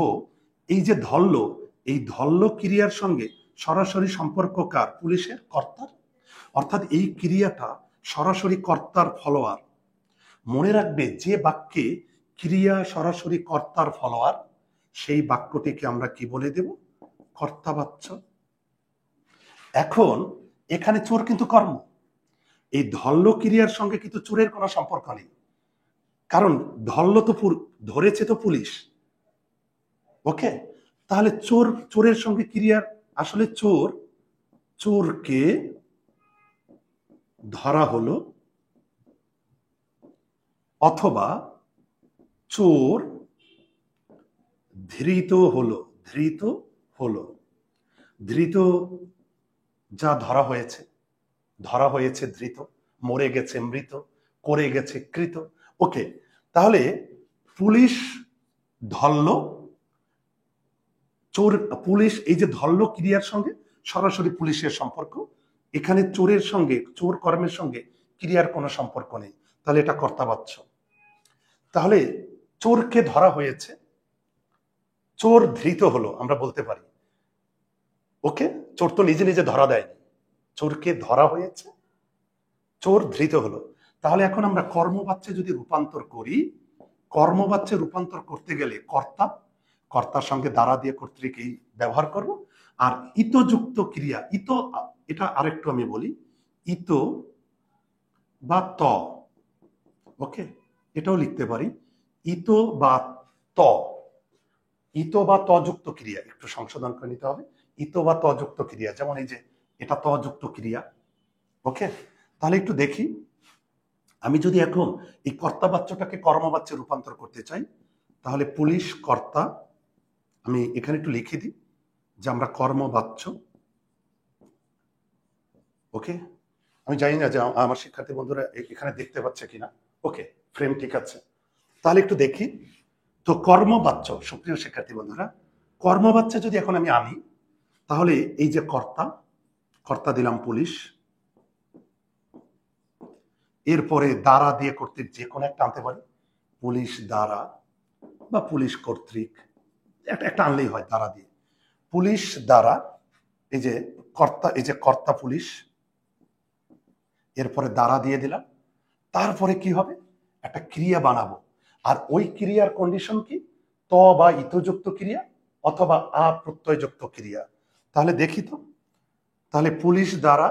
A: এই যে ধরলো, এই ধরলো ক্রিয়ার সঙ্গে সরাসরি সম্পর্ক কার? পুলিশের, কর্তার। অর্থাৎ এই ক্রিয়াটা সরাসরি কর্তার ফলোয়ার। মনে রাখবে, যে বাক্যে ক্রিয়া সরাসরি কর্তার ফলোয়ার, সেই বাক্যটিকে আমরা কি বলে দেব? কর্তাবাচ্য। এখন এখানে চোর কিন্তু কর্ম, এই ধরল ক্রিয়ার সঙ্গে কিন্তু চোরের কোনো সম্পর্ক নেই, কারণ ধরল তো ধরেছে তো পুলিশ। ওকে, তাহলে চোরের সঙ্গে ক্রিয়ার, আসলে চোরকে ধরা হলো, অথবা চোর ধৃত হলো, ধৃত, যা ধরা হয়েছে ধৃত, মরে গেছে মৃত, করে গেছে কৃত। ওকে, তাহলে পুলিশ ধরল, পুলিশ এই যে ধরল ক্রিয়ার সঙ্গে সরাসরি পুলিশের সম্পর্ক, এখানে চোরের সঙ্গে, চোর কর্মের সঙ্গে ক্রিয়ার কোনো সম্পর্ক নেই, তাহলে এটা কর্তাবাচ্য। তাহলে চোরকে ধরা হয়েছে, চোর ধৃত হলো, আমরা বলতে পারি। ওকে, চোর তো নিজে নিজে ধরা দেয়নি, চোরকে ধরা হয়েছে, চোর ধৃত হলো। তাহলে এখন আমরা কর্মবাচ্যে যদি রূপান্তর করি, কর্মবাচ্যে রূপান্তর করতে গেলে কর্তার সঙ্গে দ্বারা দিয়ে কর্তৃক এই ব্যবহার করব। আর ইতযুক্ত ক্রিয়া, এটা আরেকটু আমি বলি, ইত বা ত, ওকে, এটাও লিখতে পারি, ইত বা ত, ইত বা তযুক্ত ক্রিয়া, একটু সংশোধন করে নিতে হবে। ইত বা তযুক্ত ক্রিয়া, যেমন এই যে এটা তযুক্ত ক্রিয়া। ওকে, তাহলে একটু দেখি, আমি যদি এখন এই কর্তাবাচ্যটাকে কর্মবাচ্যে রূপান্তর করতে চাই, তাহলে পুলিশ কর্তা, আমি এখানে একটু লিখে দিই যে আমরা কর্মবাচ্য। ওকে, আমি জানি না যে আমার শিক্ষার্থী বন্ধুরা এখানে দেখতে পাচ্ছে কিনা। ওকে, ফ্রেম ঠিক আছে। তাহলে একটু দেখি তো, কর্মবাচ্য, সুপ্রিয় শিক্ষার্থী বন্ধুরা, কর্মবাচ্য যদি এখন আমি আনি, তাহলে এই যে কর্তা দিলাম পুলিশ, এরপরে দ্বারা দিয়ে কর্তৃক যে কোনো একটা আনতে পারি, পুলিশ দ্বারা বা পুলিশ কর্তৃক, একটা আনলেই হয় দ্বারা দিয়ে। পুলিশ দ্বারা, এই যে কর্তা পুলিশ, এরপরে দ্বারা দিয়ে দিলাম। তারপরে কি হবে, একটা ক্রিয়া বানাবো। আর ওই ক্রিয়ার কন্ডিশন কি, ত বা ইতযুক্ত ক্রিয়া অথবা আ প্রত্যয়যুক্ত ক্রিয়া। তাহলে দেখি তো, তাহলে পুলিশ দ্বারা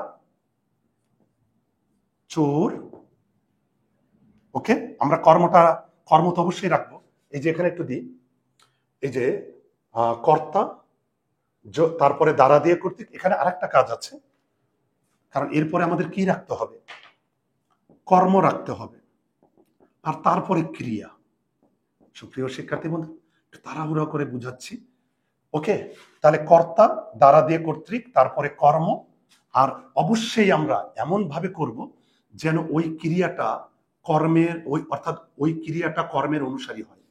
A: চোর, ওকে। আমরা কর্ম তো অবশ্যই রাখবো। এই যে এখানে একটু দিই, এই যে কর্তা, তারপরে দ্বারা দিয়ে কর্তৃক। এখানে আরেকটা কাজ আছে, কারণ এরপরে আমাদের কি রাখতে হবে, কর্ম রাখতে হবে, আর তারপরে ক্রিয়া। সুপ্রিয় শিক্ষার্থী বন্ধু, তাড়াহুড়া করে বুঝাচ্ছি, ওকে। তাহলে কর্তা, দ্বারা দিয়ে কর্তৃক, তারপরে কর্ম, আর অবশ্যই আমরা এমন ভাবে করব যেন ওই ক্রিয়াটা কর্মের অনুসারী হয়।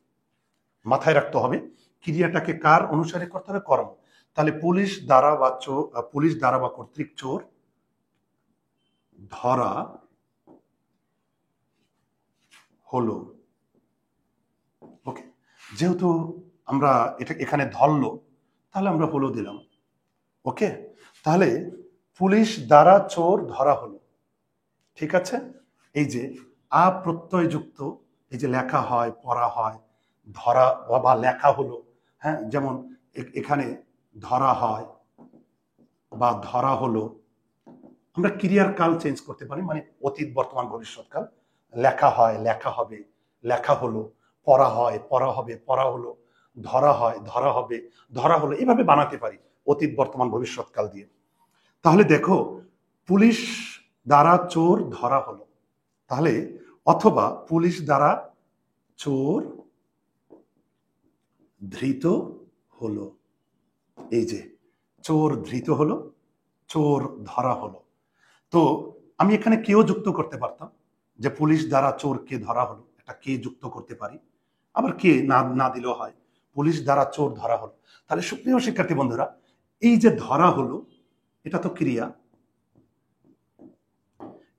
A: মাথায় রাখতে হবে ক্রিয়াটাকে কার অনুসারে করতে হবে, কর্ম। তাহলে পুলিশ দ্বারা বা কর্তৃক চোর ধরা হলো, ওকে। যেহেতু আমরা এখানে ধরলো, তাহলে আমরা হলো দিলাম, ওকে। তাহলে পুলিশ দ্বারা চোর ধরা হলো, ঠিক আছে। এই যে প্রত্যয়যুক্ত, এই যে লেখা হয়, পড়া হয়, ধরা বা লেখা হলো, হ্যাঁ, যেমন এখানে ধরা হয় বা ধরা হলো। আমরা ক্রিয়ার কাল চেঞ্জ করতে পারি, মানে অতীত, বর্তমান, ভবিষ্যৎকাল। লেখা হয়, লেখা হবে, লেখা হলো, পড়া হয়, পড়া হবে, পড়া হলো, ধরা হয়, ধরা হবে, ধরা হলো। এভাবে বানাতে পারি অতীত, বর্তমান, ভবিষ্যৎকাল দিয়ে। তাহলে দেখো, পুলিশ দ্বারা চোর ধরা হলো, তাহলে অথবা পুলিশ দ্বারা চোর ধৃত হলো। এই যে চোর ধৃত হলো, চোর ধরা হলো। তো আমি এখানে কেও যুক্ত করতে পারতাম, যে পুলিশ দ্বারা চোরকে ধরা হলো, একটা কে যুক্ত করতে পারি। আবার কে না দিলেও হয়, পুলিশ দ্বারা চোর ধরা হলো। তাহলে সুপ্রিয় শিক্ষার্থী বন্ধুরা, এই যে ধরা হলো, এটা তো ক্রিয়া।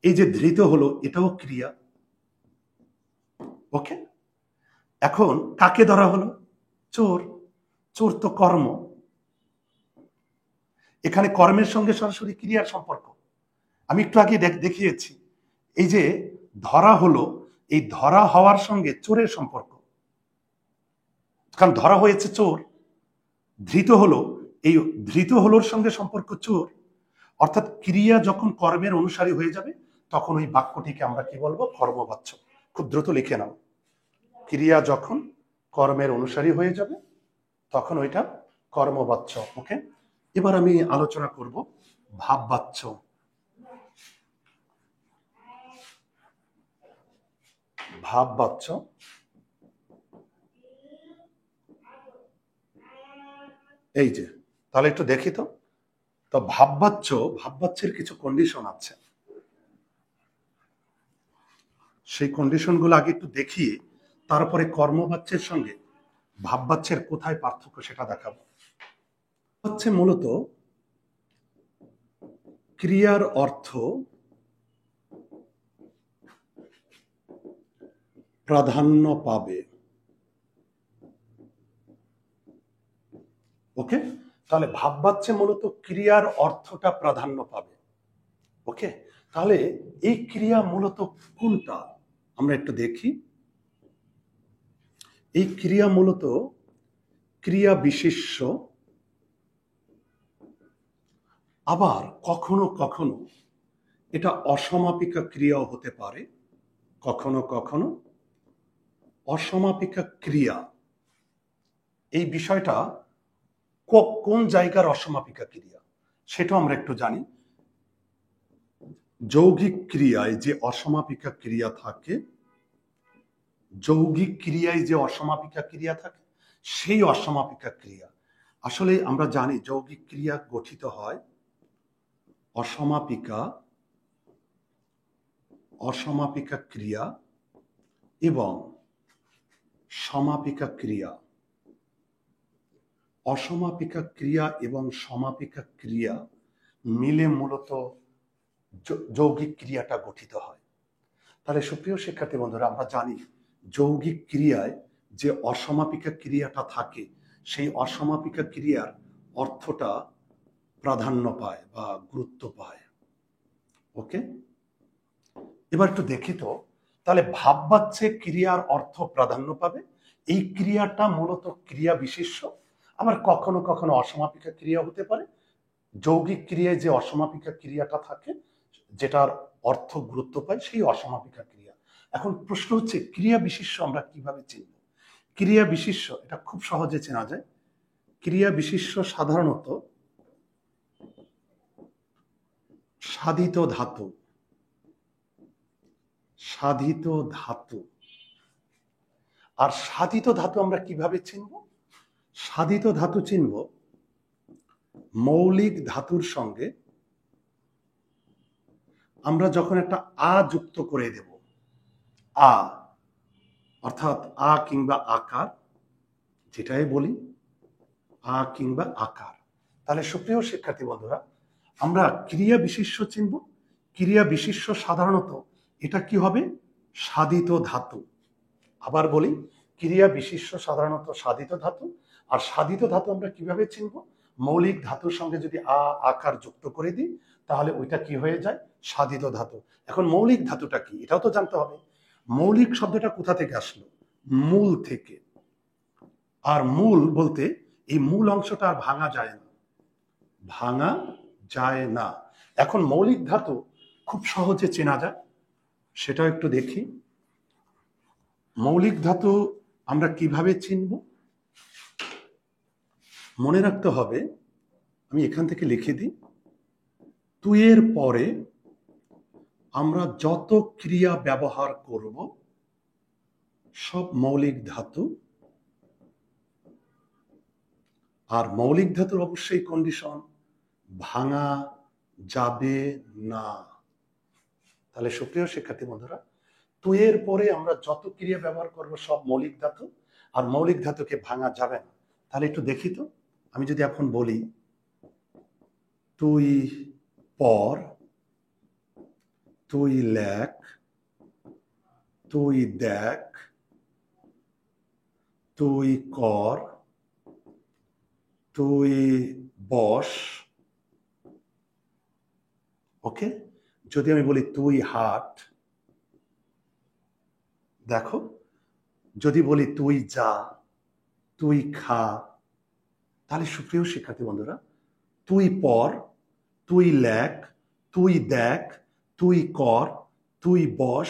A: এই যে ধৃত হলো, এটাও ক্রিয়া, ওকে। এখন কাকে ধরা হলো, চোর। চোর তো কর্ম, এখানে কর্মের সঙ্গে সরাসরি ক্রিয়ার সম্পর্ক। আমি একটু আগে দেখিয়েছি, এই যে ধরা হলো, এই ধরা হওয়ার সঙ্গে চোরের সম্পর্ক, কারণ ধরা হয়েছে চোর। ধৃত হলো, এই ধৃত হলোর সঙ্গে সম্পর্ক চোর। অর্থাৎ ক্রিয়া যখন কর্মের অনুসারী হয়ে যাবে, তখন ওই বাক্যটিকে আমরা কি বলবো, কর্মবাচ্য। খুব দ্রুত লিখে নাও, ক্রিয়া যখন কর্মের অনুসারী হয়ে যাবে, তখন ওইটা কর্মবাচ্য, ওকে। এবার আমি আলোচনা করব ভাববাচ্য। ভাববাচ্য, এই যে, তাহলে একটু দেখি তো। তো ভাববাচ্যের কিছু কন্ডিশন আছে, সেই কন্ডিশনগুলো আগে একটু দেখিয়ে তারপরে কর্মবাচ্যের সঙ্গে ভাববাচ্যের কোথায় পার্থক্য সেটা দেখাবো। হচ্ছে মূলত ক্রিয়ার অর্থ প্রাধান্য পাবে, ওকে। তাহলে ভাববাচ্যে মূলত ক্রিয়ার অর্থটা প্রাধান্য পাবে, ওকে। তাহলে এই ক্রিয়া মূলত কোনটা আমরা একটু দেখি। এই ক্রিয়া মূলত ক্রিয়া বিশেষ্য, আবার কখনো কখনো এটা অসমাপিকা ক্রিয়াও হতে পারে, কখনো কখনো অসমাপিকা ক্রিয়া। এই বিষয়টা কোন জায়গার অসমাপিকা ক্রিয়া সেটা আমরা একটু জানি। যৌগিক ক্রিয়ায় যে অসমাপিকা ক্রিয়া থাকে, যৌগিক ক্রিয়ায় যে অসমাপিকা ক্রিয়া থাকে, সেই অসমাপিকা ক্রিয়া, আসলে আমরা জানি যৌগিক ক্রিয়া গঠিত হয় অসমাপিকা ক্রিয়া এবং সমাপিকা ক্রিয়া। অসমাপিকা ক্রিয়া এবং সমাপিকা ক্রিয়া মিলে মূলত যৌগিক ক্রিয়াটা গঠিত হয়। তাহলে সুপ্রিয় শিক্ষার্থী বন্ধুরা, আমরা জানি যৌগিক ক্রিয়ায় যে অসমাপিকা ক্রিয়াটা থাকে সেই অসমাপিকা ক্রিয়ার অর্থটা প্রাধান্য পায় বা গুরুত্ব পায়। ওকে, এবার একটু দেখি তো, তাহলে ভাববাচ্যে ক্রিয়ার অর্থ প্রাধান্য পাবে। এই ক্রিয়াটা মূলত ক্রিয়া বিশেষ্য, আবার কখনো কখনো অসমাপিকা ক্রিয়া হতে পারে। যৌগিক ক্রিয়ায় যে অসমাপিকা ক্রিয়াটা থাকে যেটার অর্থ গুরুত্ব পায় সেই অসমাপিকা ক্রিয়া। এখন প্রশ্ন হচ্ছে ক্রিয়া বিশেষ্য আমরা কিভাবে চিনব? ক্রিয়া বিশেষ্য এটা খুব সহজে চেনা যায়। ক্রিয়া বিশেষ্য সাধারণত সাধিত ধাতু, সাধিত ধাতু। আর সাধিত ধাতু আমরা কিভাবে চিনব? সাধিত ধাতু চিনব মৌলিক ধাতুর সঙ্গে আমরা যখন একটা আ যুক্ত করে দেব, আ অর্থাৎ আ কিংবা আকার, যেটাই বলি আ কিংবা আকার। তাহলে সুপ্রিয় শিক্ষার্থী বন্ধুরা, আমরা ক্রিয়া বিশেষ্য চিনব। ক্রিয়া বিশেষ্য সাধারণত এটা কি হবে? সাধিত ধাতু। আবার বলি, ক্রিয়া বিশেষ্য সাধারণত সাধিত ধাতু। আর সাধিত ধাতু আমরা কিভাবে চিনব? মৌলিক ধাতুর সঙ্গে যদি আ আকার যুক্ত করে দিই তাহলে ওইটা কি হয়ে যায়? সাধিত ধাতু। এখন মৌলিক ধাতুটা কি এটাও তো জানতে হবে। মৌলিক শব্দটা কোথা থেকে আসলো? মূল থেকে। আর মূল বলতে এই মূল অংশটা আর ভাঙা যায় না, ভাঙা যায় না। এখন মৌলিক ধাতু খুব সহজে চেনা যায়, সেটাও একটু দেখি। মৌলিক ধাতু আমরা কিভাবে চিনব? মনে রাখতে হবে, আমি এখান থেকে লিখে দিই, তুইয়ের পরে আমরা যত ক্রিয়া ব্যবহার করব সব মৌলিক ধাতু। আর মৌলিক ধাতুর অবশ্যই কন্ডিশন, ভাঙা যাবে না। তাহলে সুপ্রিয় শিক্ষার্থী বন্ধুরা, তুইয়ের পরে আমরা যত ক্রিয়া ব্যবহার করব সব মৌলিক ধাতু, আর মৌলিক ধাতুকে ভাঙা যাবে না। তাহলে একটু দেখি তো, আমি যদি এখন বলি তুই পর, তুই লেখ, তুই দেখ, তুই কর, তুই বস। ওকে, যদি আমি বলি তুই হাট, দেখো, যদি বলি তুই যা, তুই খা। তাহলে সুপ্রিয় শিক্ষার্থী বন্ধুরা, তুই পর, তুই লেখ, তুই দেখ, তুই কর, তুই বস,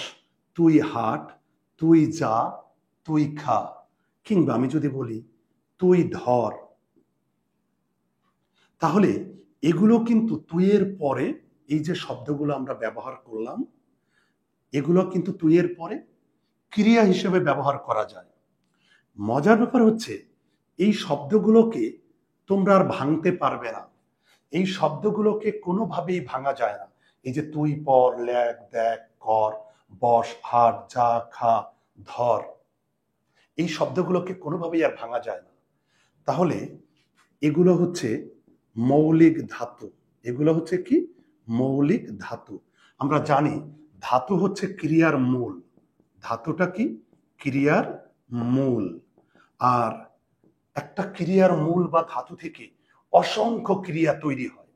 A: তুই হাট, তুই যা, তুই খা। কিংবা আমি যদি বলি তুই ধর, তাহলে এগুলো কিন্তু তুইয়ের পরে, এই যে শব্দগুলো আমরা ব্যবহার করলাম এগুলো কিন্তু তুইয়ের পরে ক্রিয়া হিসেবে ব্যবহার করা যায়। মজার ব্যাপার হচ্ছে এই শব্দগুলোকে তোমরা আর ভাঙতে পারবে না। এই শব্দগুলোকে কোনোভাবেই ভাঙা যায় না। এই যে তুই পর, লেখ, দেখ, কর, বস, হাট, যা, খা, ধর, এই শব্দগুলোকে কোনোভাবেই আর ভাঙা যায় না। তাহলে এগুলো হচ্ছে মৌলিক ধাতু। এগুলো হচ্ছে কি? মৌলিক ধাতু। আমরা জানি ধাতু হচ্ছে ক্রিয়ার মূল। ধাতুটা কি? ক্রিয়ার মূল। আর একটা ক্রিয়ার মূল বা ধাতু থেকে অসংখ্য ক্রিয়া তৈরি হয়।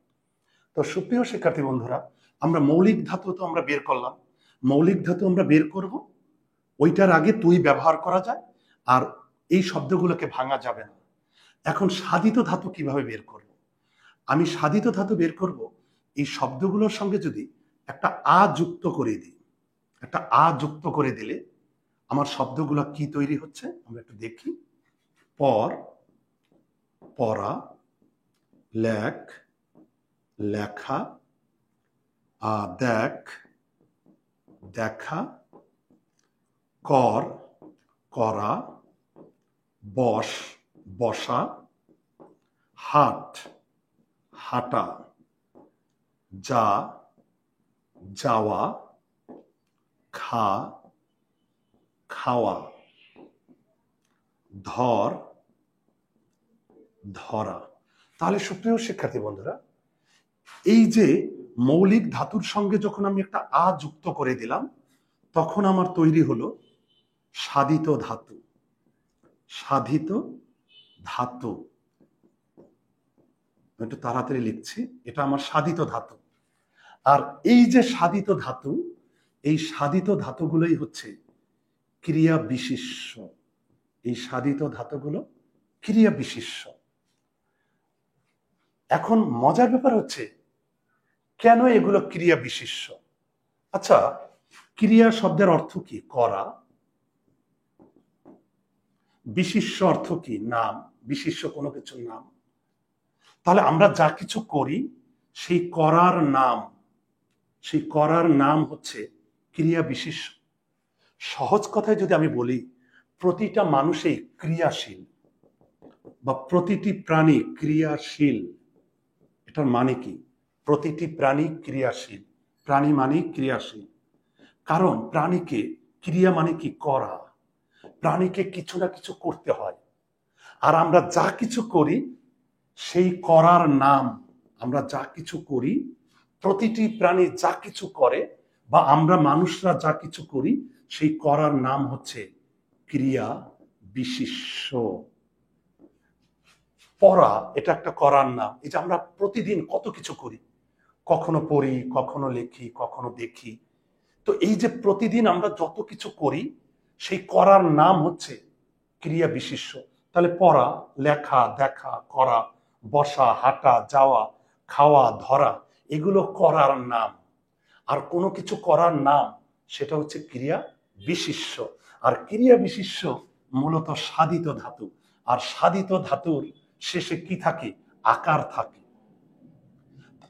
A: তো সুপ্রিয় শিক্ষার্থী বন্ধুরা, আমরা মৌলিক ধাতু তো আমরা বের করলাম। মৌলিক ধাতু আমরা বের করব, ওইটার আগে তুই ব্যবহার করা যায়, আর এই শব্দগুলোকে ভাঙা যাবে না। এখন সাধিত ধাতু কিভাবে বের করব? আমি সাধিত ধাতু বের করব এই শব্দগুলোর সঙ্গে যদি একটা আ যুক্ত করে দিই। একটা আ যুক্ত করে দিলে আমার শব্দগুলো কি তৈরি হচ্ছে আমরা একটু দেখি। পর, পড়া, লেখ, লেখা, দেখ, দেখা, কর, করা, বস, বসা, হাট, হাঁটা, যা, যাওয়া, খা, খাওয়া, ধর, ধরা। তাহলে সুপ্রিয় শিক্ষার্থী বন্ধুরা, এই যে মৌলিক ধাতুর সঙ্গে যখন আমি একটা আ যুক্ত করে দিলাম তখন আমার তৈরি হলো সাধিত ধাতু, সাধিত ধাতু, একটু তাড়াতাড়ি লিখছি, এটা আমার সাধিত ধাতু। আর এই যে সাধিত ধাতু, এই সাধিত ধাতুগুলোই হচ্ছে ক্রিয়া বিশিষ্য। এই সাধিত ধাতুগুলো ক্রিয়া বিশিষ্য। এখন মজার ব্যাপার হচ্ছে কেন এগুলো ক্রিয়া বিশিষ্য। আচ্ছা, ক্রিয়া শব্দের অর্থ কি? করা। বিশিষ্য অর্থ কি? নাম। বিশিষ্য কোনো কিছুর নাম। তাহলে আমরা যা কিছু করি সেই করার নাম, সেই করার নাম হচ্ছে ক্রিয়া বিশিষ্য। সহজ কথায় যদি আমি বলি, প্রতিটা মানুষই ক্রিয়াশীল বা প্রতিটি প্রাণী ক্রিয়াশীল। এটার মানে কি? প্রতিটি প্রাণী ক্রিয়াশীল। প্রাণী মানে ক্রিয়াশীল, কারণ প্রাণীকে ক্রিয়া মানে কি? করা। প্রাণীকে কিছু না কিছু করতে হয়। আর আমরা যা কিছু করি সেই করার নাম, আমরা যা কিছু করি, প্রতিটি প্রাণী যা কিছু করে বা আমরা মানুষরা যা কিছু করি সেই করার নাম হচ্ছে ক্রিয়া বিশিষ্য। পড়া এটা একটা করার নাম। এই যে আমরা প্রতিদিন কত কিছু করি, কখনো পড়ি, কখনো লিখি, কখনো দেখি। তো এই যে প্রতিদিন আমরা যত কিছু করি সেই করার নাম হচ্ছে ক্রিয়া বিশিষ্য। তাহলে পড়া, লেখা, দেখা, করা, বসা, হাঁটা, যাওয়া, খাওয়া, ধরা, এগুলো করার নাম। আর কোনো কিছু করার নাম সেটা হচ্ছে ক্রিয়া বিশিষ্য। আর ক্রিয়া বিশিষ্য মূলত সাধিত ধাতু। আর সাধিত ধাতুর শেষে কি থাকে? আকার থাকে।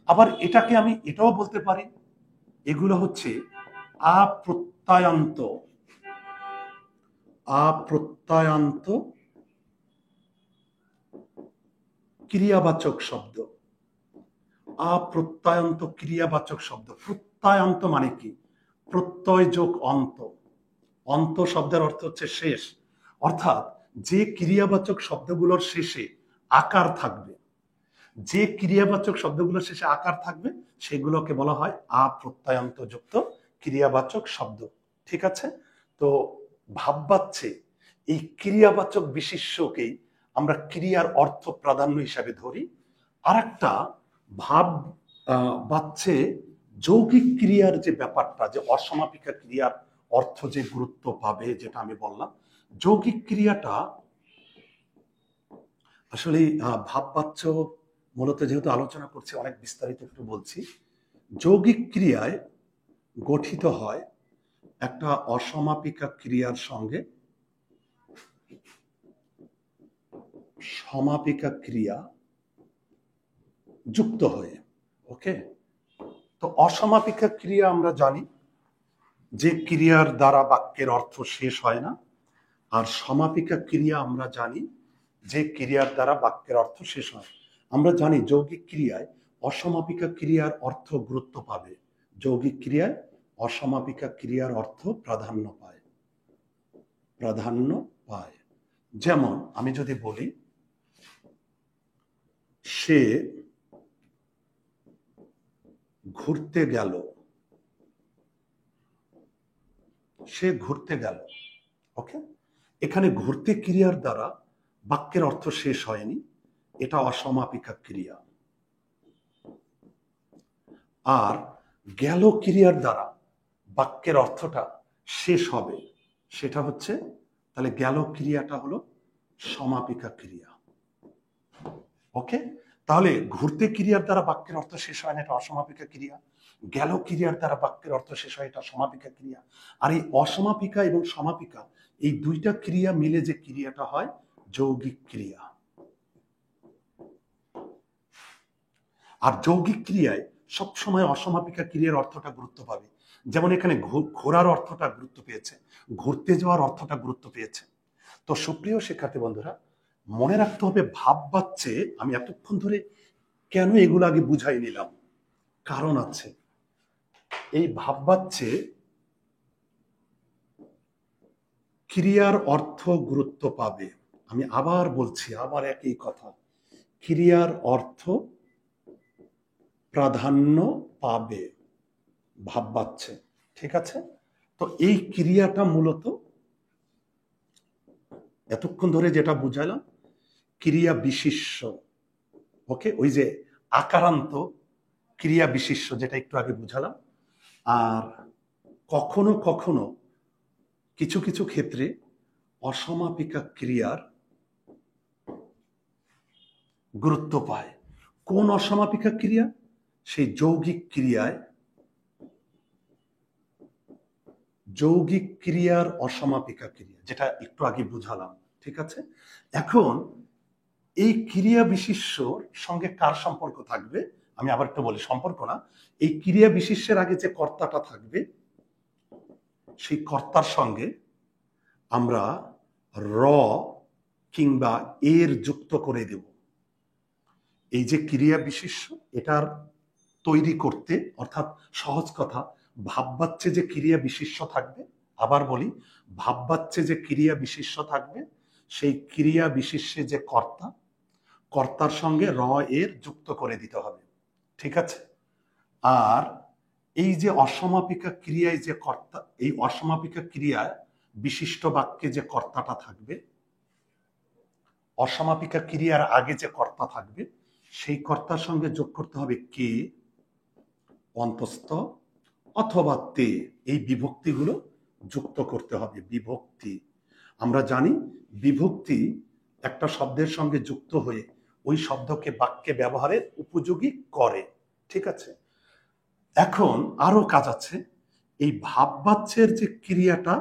A: আবার এটাকে আমি এটাও বলতে পারি, এগুলো হচ্ছে আপ্রত্যয়ান্ত, আপ্রত্যয়ান্ত ক্রিয়াবাচক শব্দ। আপ্রত্যয়ান্ত ক্রিয়াবাচক শব্দ। প্রত্যয়ান্ত মানে কি? প্রত্যয় যোগ অন্ত। অন্ত শব্দের অর্থ হচ্ছে শেষ। অর্থাৎ যে ক্রিয়াবাচক শব্দগুলোর শেষে আকার থাকবে, যে ক্রিয়াবাচক শব্দগুলোর শেষে আকার থাকবে সেগুলোকে বলা হয় আপ্রত্যয়ান্ত যুক্ত ক্রিয়াবাচক শব্দ। ঠিক আছে? তো ভাববাচ্যে এই ক্রিয়াবাচক বিশিষ্যকেই আমরা ক্রিয়ার অর্থ প্রাধান্য হিসাবে ধরি। আর একটা ভাব বাচ্চে যৌগিক ক্রিয়ার যে ব্যাপারটা, যে অসমাপিকা ক্রিয়ার অর্থ যে গুরুত্ব পাবে, যেটা আমি বললাম, যৌগিক ক্রিয়াটা আসলে ভাববাচ্য মূলত যেহেতু আলোচনা করছি অনেক বিস্তারিত একটু বলছি। যৌগিক ক্রিয়ায় গঠিত হয় একটা অসমাপিকা ক্রিয়ার সঙ্গে সমাপিকা ক্রিয়া যুক্ত হয়ে। ওকে, তো অসমাপিকা ক্রিয়া আমরা জানি যে ক্রিয়ার দ্বারা বাক্যের অর্থ শেষ হয় না। আর সমাপিকা ক্রিয়া আমরা জানি যে ক্রিয়ার দ্বারা বাক্যের অর্থ শেষ হয়। আমরা জানি যৌগিক ক্রিয়ায় অসমাপিকা ক্রিয়ার অর্থ গুরুত্ব পাবে। যৌগিক ক্রিয়ায় অসমাপিকা ক্রিয়ার অর্থ প্রাধান্য পায়, প্রাধান্য পায়। যেমন আমি যদি বলি সে ঘুরতে গেল, সে ঘুরতে গেল। ওকে, এখানে ঘুরতে ক্রিয়ার দ্বারা বাক্যের অর্থ শেষ হয়নি, এটা অসমাপিকা ক্রিয়া। আর গেল ক্রিয়ার দ্বারা বাক্যের অর্থটা শেষ হবে, সেটা হচ্ছে, তাহলে গেল ক্রিয়াটা হলো সমাপিকা ক্রিয়া। ওকে, তাহলে ঘুরতে ক্রিয়ার দ্বারা বাক্যের অর্থ শেষ হয় না, এটা অসমাপিকা ক্রিয়া। গেল ক্রিয়ার দ্বারা বাক্যের অর্থ শেষ হয়, এটা সমাপিকা ক্রিয়া। আর এই অসমাপিকা এবং সমাপিকা এই দুইটা ক্রিয়া মিলে যে ক্রিয়াটা হয় যৌগিক ক্রিয়া। আর যৌগিক ক্রিয়ায় সবসময় অসমাপিকা ক্রিয়ার অর্থটা গুরুত্ব পাবে। যেমন এখানে ঘোরার অর্থটা গুরুত্ব পেয়েছে, ঘুরতে যাওয়ার অর্থটা গুরুত্ব পেয়েছে। তো সুপ্রিয় শিক্ষার্থী বন্ধুরা, মনে রাখতে হবে ভাববাচ্যে আমি এতক্ষণ ধরে কেন এগুলো আগে বুঝাই নিলাম, কারণ আছে। এই ভাববাচ্যে ক্রিয়ার অর্থ গুরুত্ব পাবে। আমি আবার বলছি, আবার একই কথা, ক্রিয়ার অর্থ প্রাধান্য পাবে ভাববাচ্যে। ঠিক আছে? তো এই ক্রিয়াটা মূলত এতক্ষণ ধরে যেটা বুঝালাম ক্রিয়া বিশেষ্য, ওকে, ওই যে আকারান্ত ক্রিয়া বিশেষ্য যেটা একটু আগে বুঝালাম। আর কখনো কখনো কিছু কিছু ক্ষেত্রে অসমাপিকা ক্রিয়ার গুরুত্ব পায়। কোন অসমাপিকা ক্রিয়া? সেই যৌগিক ক্রিয়ায়, যৌগিক ক্রিয়ার অসমাপিকা ক্রিয়া যেটা একটু আগে বুঝালাম, ঠিক আছে। এখন এই ক্রিয়া বিশেষ্যর সঙ্গে কার সম্পর্ক থাকবে? আমি আবার একটু বলি, সম্পর্ক না, এই ক্রিয়া বিশেষ্যের আগে যে কর্তাটা থাকবে সেই কর্তার সঙ্গে আমরা র কিংবা এর যুক্ত করে দেব। এই যে ক্রিয়া বিশেষ্য, এটার তৈরি করতে, অর্থাৎ সহজ কথা, ভাববাচ্যে যে ক্রিয়া বিশেষ্য থাকবে, আবার বলি, ভাববাচ্যে যে ক্রিয়া বিশেষ্য থাকবে সেই ক্রিয়া বিশেষ্যে যে কর্তা, কর্তার সঙ্গে র এর যুক্ত করে দিতে হবে, ঠিক আছে। আর এই যে অসমাপিকা ক্রিয়ায় যে কর্তা, এই অসমাপিকা ক্রিয়ায় বিশিষ্ট বাক্যে যে কর্তাটা থাকবে, অসমাপিকা ক্রিয়ার আগে যে কর্তা থাকবে সেই কর্তার সঙ্গে যোগ করতে হবে কে, অন্তস্থ অথবা তে, এই বিভক্তিগুলো যুক্ত করতে হবে। বিভক্তি, আমরা জানি বিভক্তি একটা শব্দের সঙ্গে যুক্ত হয়ে ওই শব্দকে বাক্যে ব্যবহারের উপযোগী করে, ঠিক আছে। এখন আরো কাজ আছে। এই ভাববাচ্যের যে ক্রিয়াটা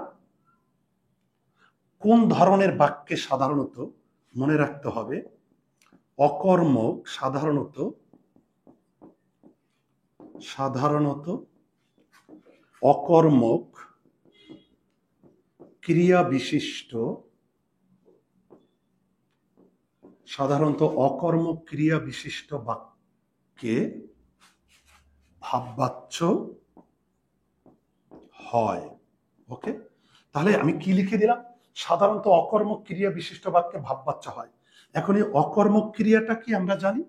A: কোন ধরনের বাক্যে সাধারণত মনে রাখতে হবে, অকর্মক, সাধারণত অকর্মক ক্রিয়া বিশিষ্ট, সাধারণত অকর্মক ক্রিয়া বিশিষ্ট বাক্যে ভাববাচ্য হয়, ওকে। তাহলে আমি কি লিখে দিলাম? সাধারণত অকর্মক ক্রিয়া বিশিষ্ট বাক্যে ভাববাচ্য হয়। এখন এই অকর্মক ক্রিয়াটা কি আমরা জানি?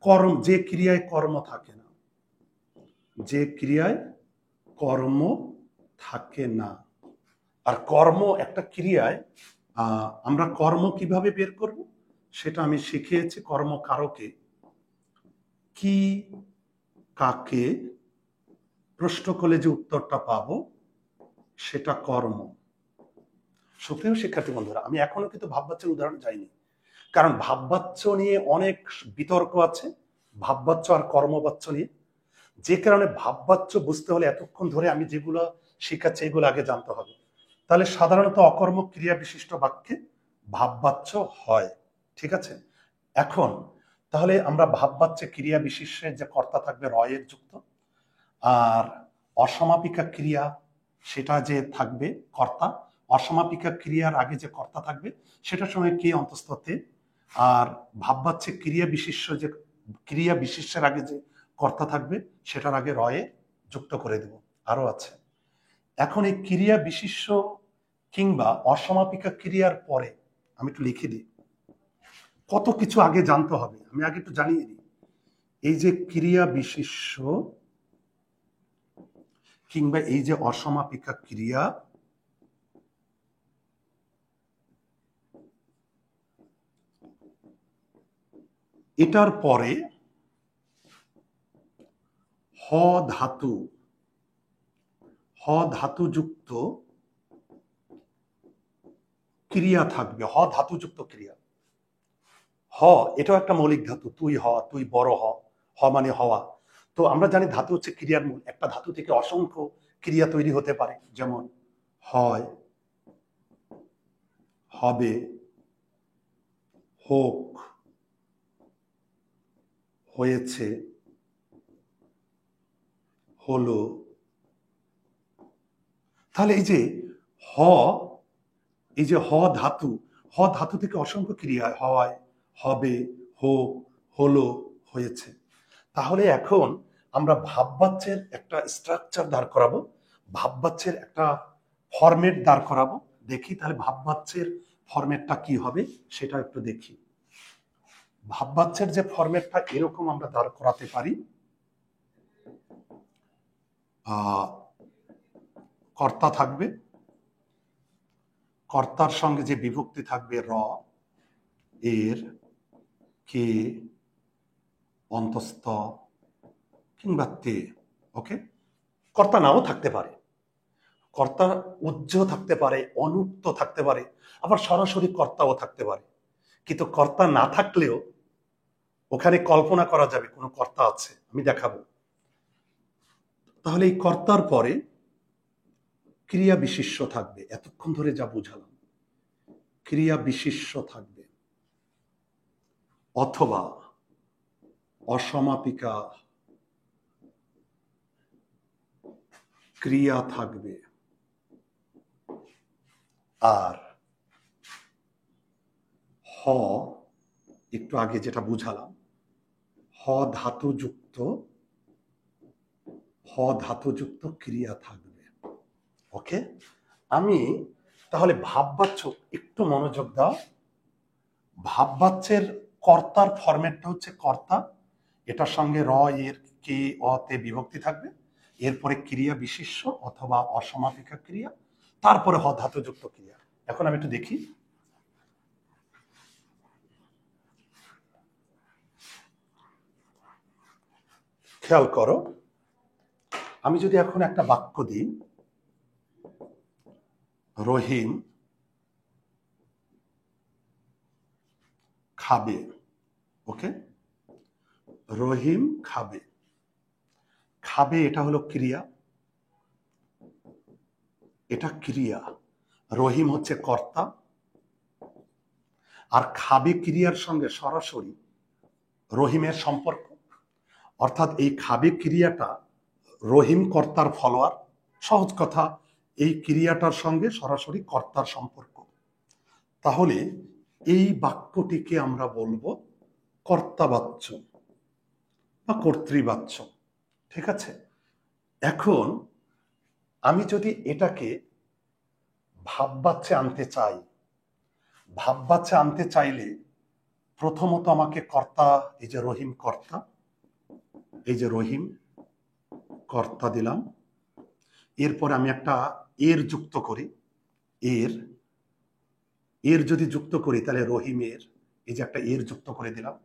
A: কর্ম, যে ক্রিয়ায় কর্ম থাকে না, যে ক্রিয়ায় কর্ম থাকে না। আর কর্ম একটা ক্রিয়ায় আমরা কর্ম কিভাবে বের করব সেটা আমি শিখিয়েছি। কর্মকারকে কি কাকে প্রশ্ন করলে যে উত্তরটা পাবো সেটা কর্ম। সুপ্রিয় শিক্ষার্থী বন্ধুরা, আমি এখনো কিন্তু ভাববাচ্যের উদাহরণ যাইনি, কারণ ভাববাচ্য নিয়ে অনেক বিতর্ক আছে, ভাববাচ্য আর কর্মবাচ্য নিয়ে। যে কারণে ভাববাচ্য বুঝতে হলে এতক্ষণ ধরে আমি যেগুলো শিখাচ্ছি এগুলো আগে জানতে হবে। তাহলে সাধারণত অকর্মক ক্রিয়া বিশিষ্ট বাক্যে ভাববাচ্য হয়, ঠিক আছে। এখন তাহলে আমরা ভাববাচ্যে ক্রিয়া বিশেষ্যে যে কর্তা থাকবে র এর যুক্ত, আর অসমাপিকা ক্রিয়া সেটা যে থাকবে কর্তা, অসমাপিকা ক্রিয়ার আগে যে কর্তা থাকবে সেটার সময় কে, অন্তস্থ তে। আর ভাববাচ্যে ক্রিয়া বিশেষ্য, যে ক্রিয়া বিশেষ্যের আগে যে কর্তা থাকবে সেটার আগে র এ যুক্ত করে দেব। আরো আছে। এখন এই ক্রিয়া বিশেষ্য কিংবা অসমাপিকা ক্রিয়ার পরে আমি একটু লিখে দিই, কত কিছু আগে জানতে হবে, আমি আগে একটু জানিয়ে দিই। এই যে ক্রিয়া বিশেষ্য কিংবা এই যে অসমাপিকা ক্রিয়া, এটার পরে হ ধাতু, হ ধাতুযুক্ত ক্রিয়া থাকবে। হ ধাতুযুক্ত ক্রিয়া, হ এটাও একটা মৌলিক ধাতু, তুই হ, তুই বড় হ, হ মানে হওয়া। তো আমরা জানি ধাতু হচ্ছে ক্রিয়ার মূল, একটা ধাতু থেকে অসংখ্য ক্রিয়া তৈরি হতে পারে, যেমন হয়, হবে, হোক, হয়েছে, হলো। তাহলে এই যে হ, এই যে হ ধাতু, হ ধাতু থেকে অসংখ্য ক্রিয়া হয়, হবে, হোক, হলো, হয়েছে। তাহলে এখন আমরা ভাববাচ্যের একটা স্ট্রাকচার দাঁড় করাবো, ভাববাচ্যের একটা ফরম্যাট দাঁড় করাবো। দেখি তাহলে ভাববাচ্যের ফরম্যাটটা কি হবে সেটা একটু দেখি। ভাববাচ্যের যে ফরম্যাটটা এরকম আমরা দাঁড় করাতে পারি, কর্তা থাকবে, কর্তার সঙ্গে যে বিভক্তি থাকবে র, এর, কে, অন্তস্থ কিংবা তে। ওকে, কর্তা নাও থাকতে পারে, কর্তা উজ্জ থাকতে পারে, অনুক্ত থাকতে পারে, আবার সরাসরি কর্তাও থাকতে পারে। কিন্তু কর্তা না থাকলেও ওখানে কল্পনা করা যাবে কোনো কর্তা আছে, আমি দেখাবো। তাহলে এই কর্তার পরে ক্রিয়া বিশেষ্য থাকবে, এতক্ষণ ধরে যা বুঝালাম, ক্রিয়া বিশেষ্য থাকবে, অথবা অসমাপিকা ক্রিয়া থাকবে। আর হ, একটু আগে যেটা বুঝালাম, হ ধাতুযুক্ত ক্রিয়া থাকবে। ওকে, আমি তাহলে ভাববাচ্য একটু মনোযোগ দাও। ভাববাচ্যের কর্তার ফরম্যাটটা হচ্ছে কর্তা, এটার সঙ্গে র, এর, কে, অ তে বিভক্তি থাকবে, এরপরে ক্রিয়া বিশেষ্য অথবা অসমাপিকা ক্রিয়া, তারপরে হ ধাতুযুক্ত ক্রিয়া। এখন আমি একটু দেখি, খেয়াল করো, আমি যদি এখন একটা বাক্য দিই, রহিম খাবে। ওকে, রহিম খাবে, খাবে এটা হলো ক্রিয়া, এটা ক্রিয়া, রহিম হচ্ছে কর্তা, আর খাবে ক্রিয়ার সঙ্গে সরাসরি রহিমের সম্পর্ক, অর্থাৎ এই খাবে ক্রিয়াটা রহিম কর্তার ফলোয়ার। সহজ কথা, এই ক্রিয়াটার সঙ্গে সরাসরি কর্তার সম্পর্ক। তাহলে এই বাক্যটিকে আমরা বলবো কর্তাবাচ্য বা কর্তৃবাচ্য। ঠিক আছে, এখন আমি যদি এটাকে ভাববাচ্যে আনতে চাই, ভাববাচ্যে আনতে চাইলে প্রথমত আমাকে কর্তা, এই যে রহিম কর্তা, এই যে রহিম কর্তা দিলাম, এরপর আমি একটা এর যুক্ত করি, এর যদি যুক্ত করি তাহলে রহিমের, এই যে একটা এর যুক্ত করে দিলাম,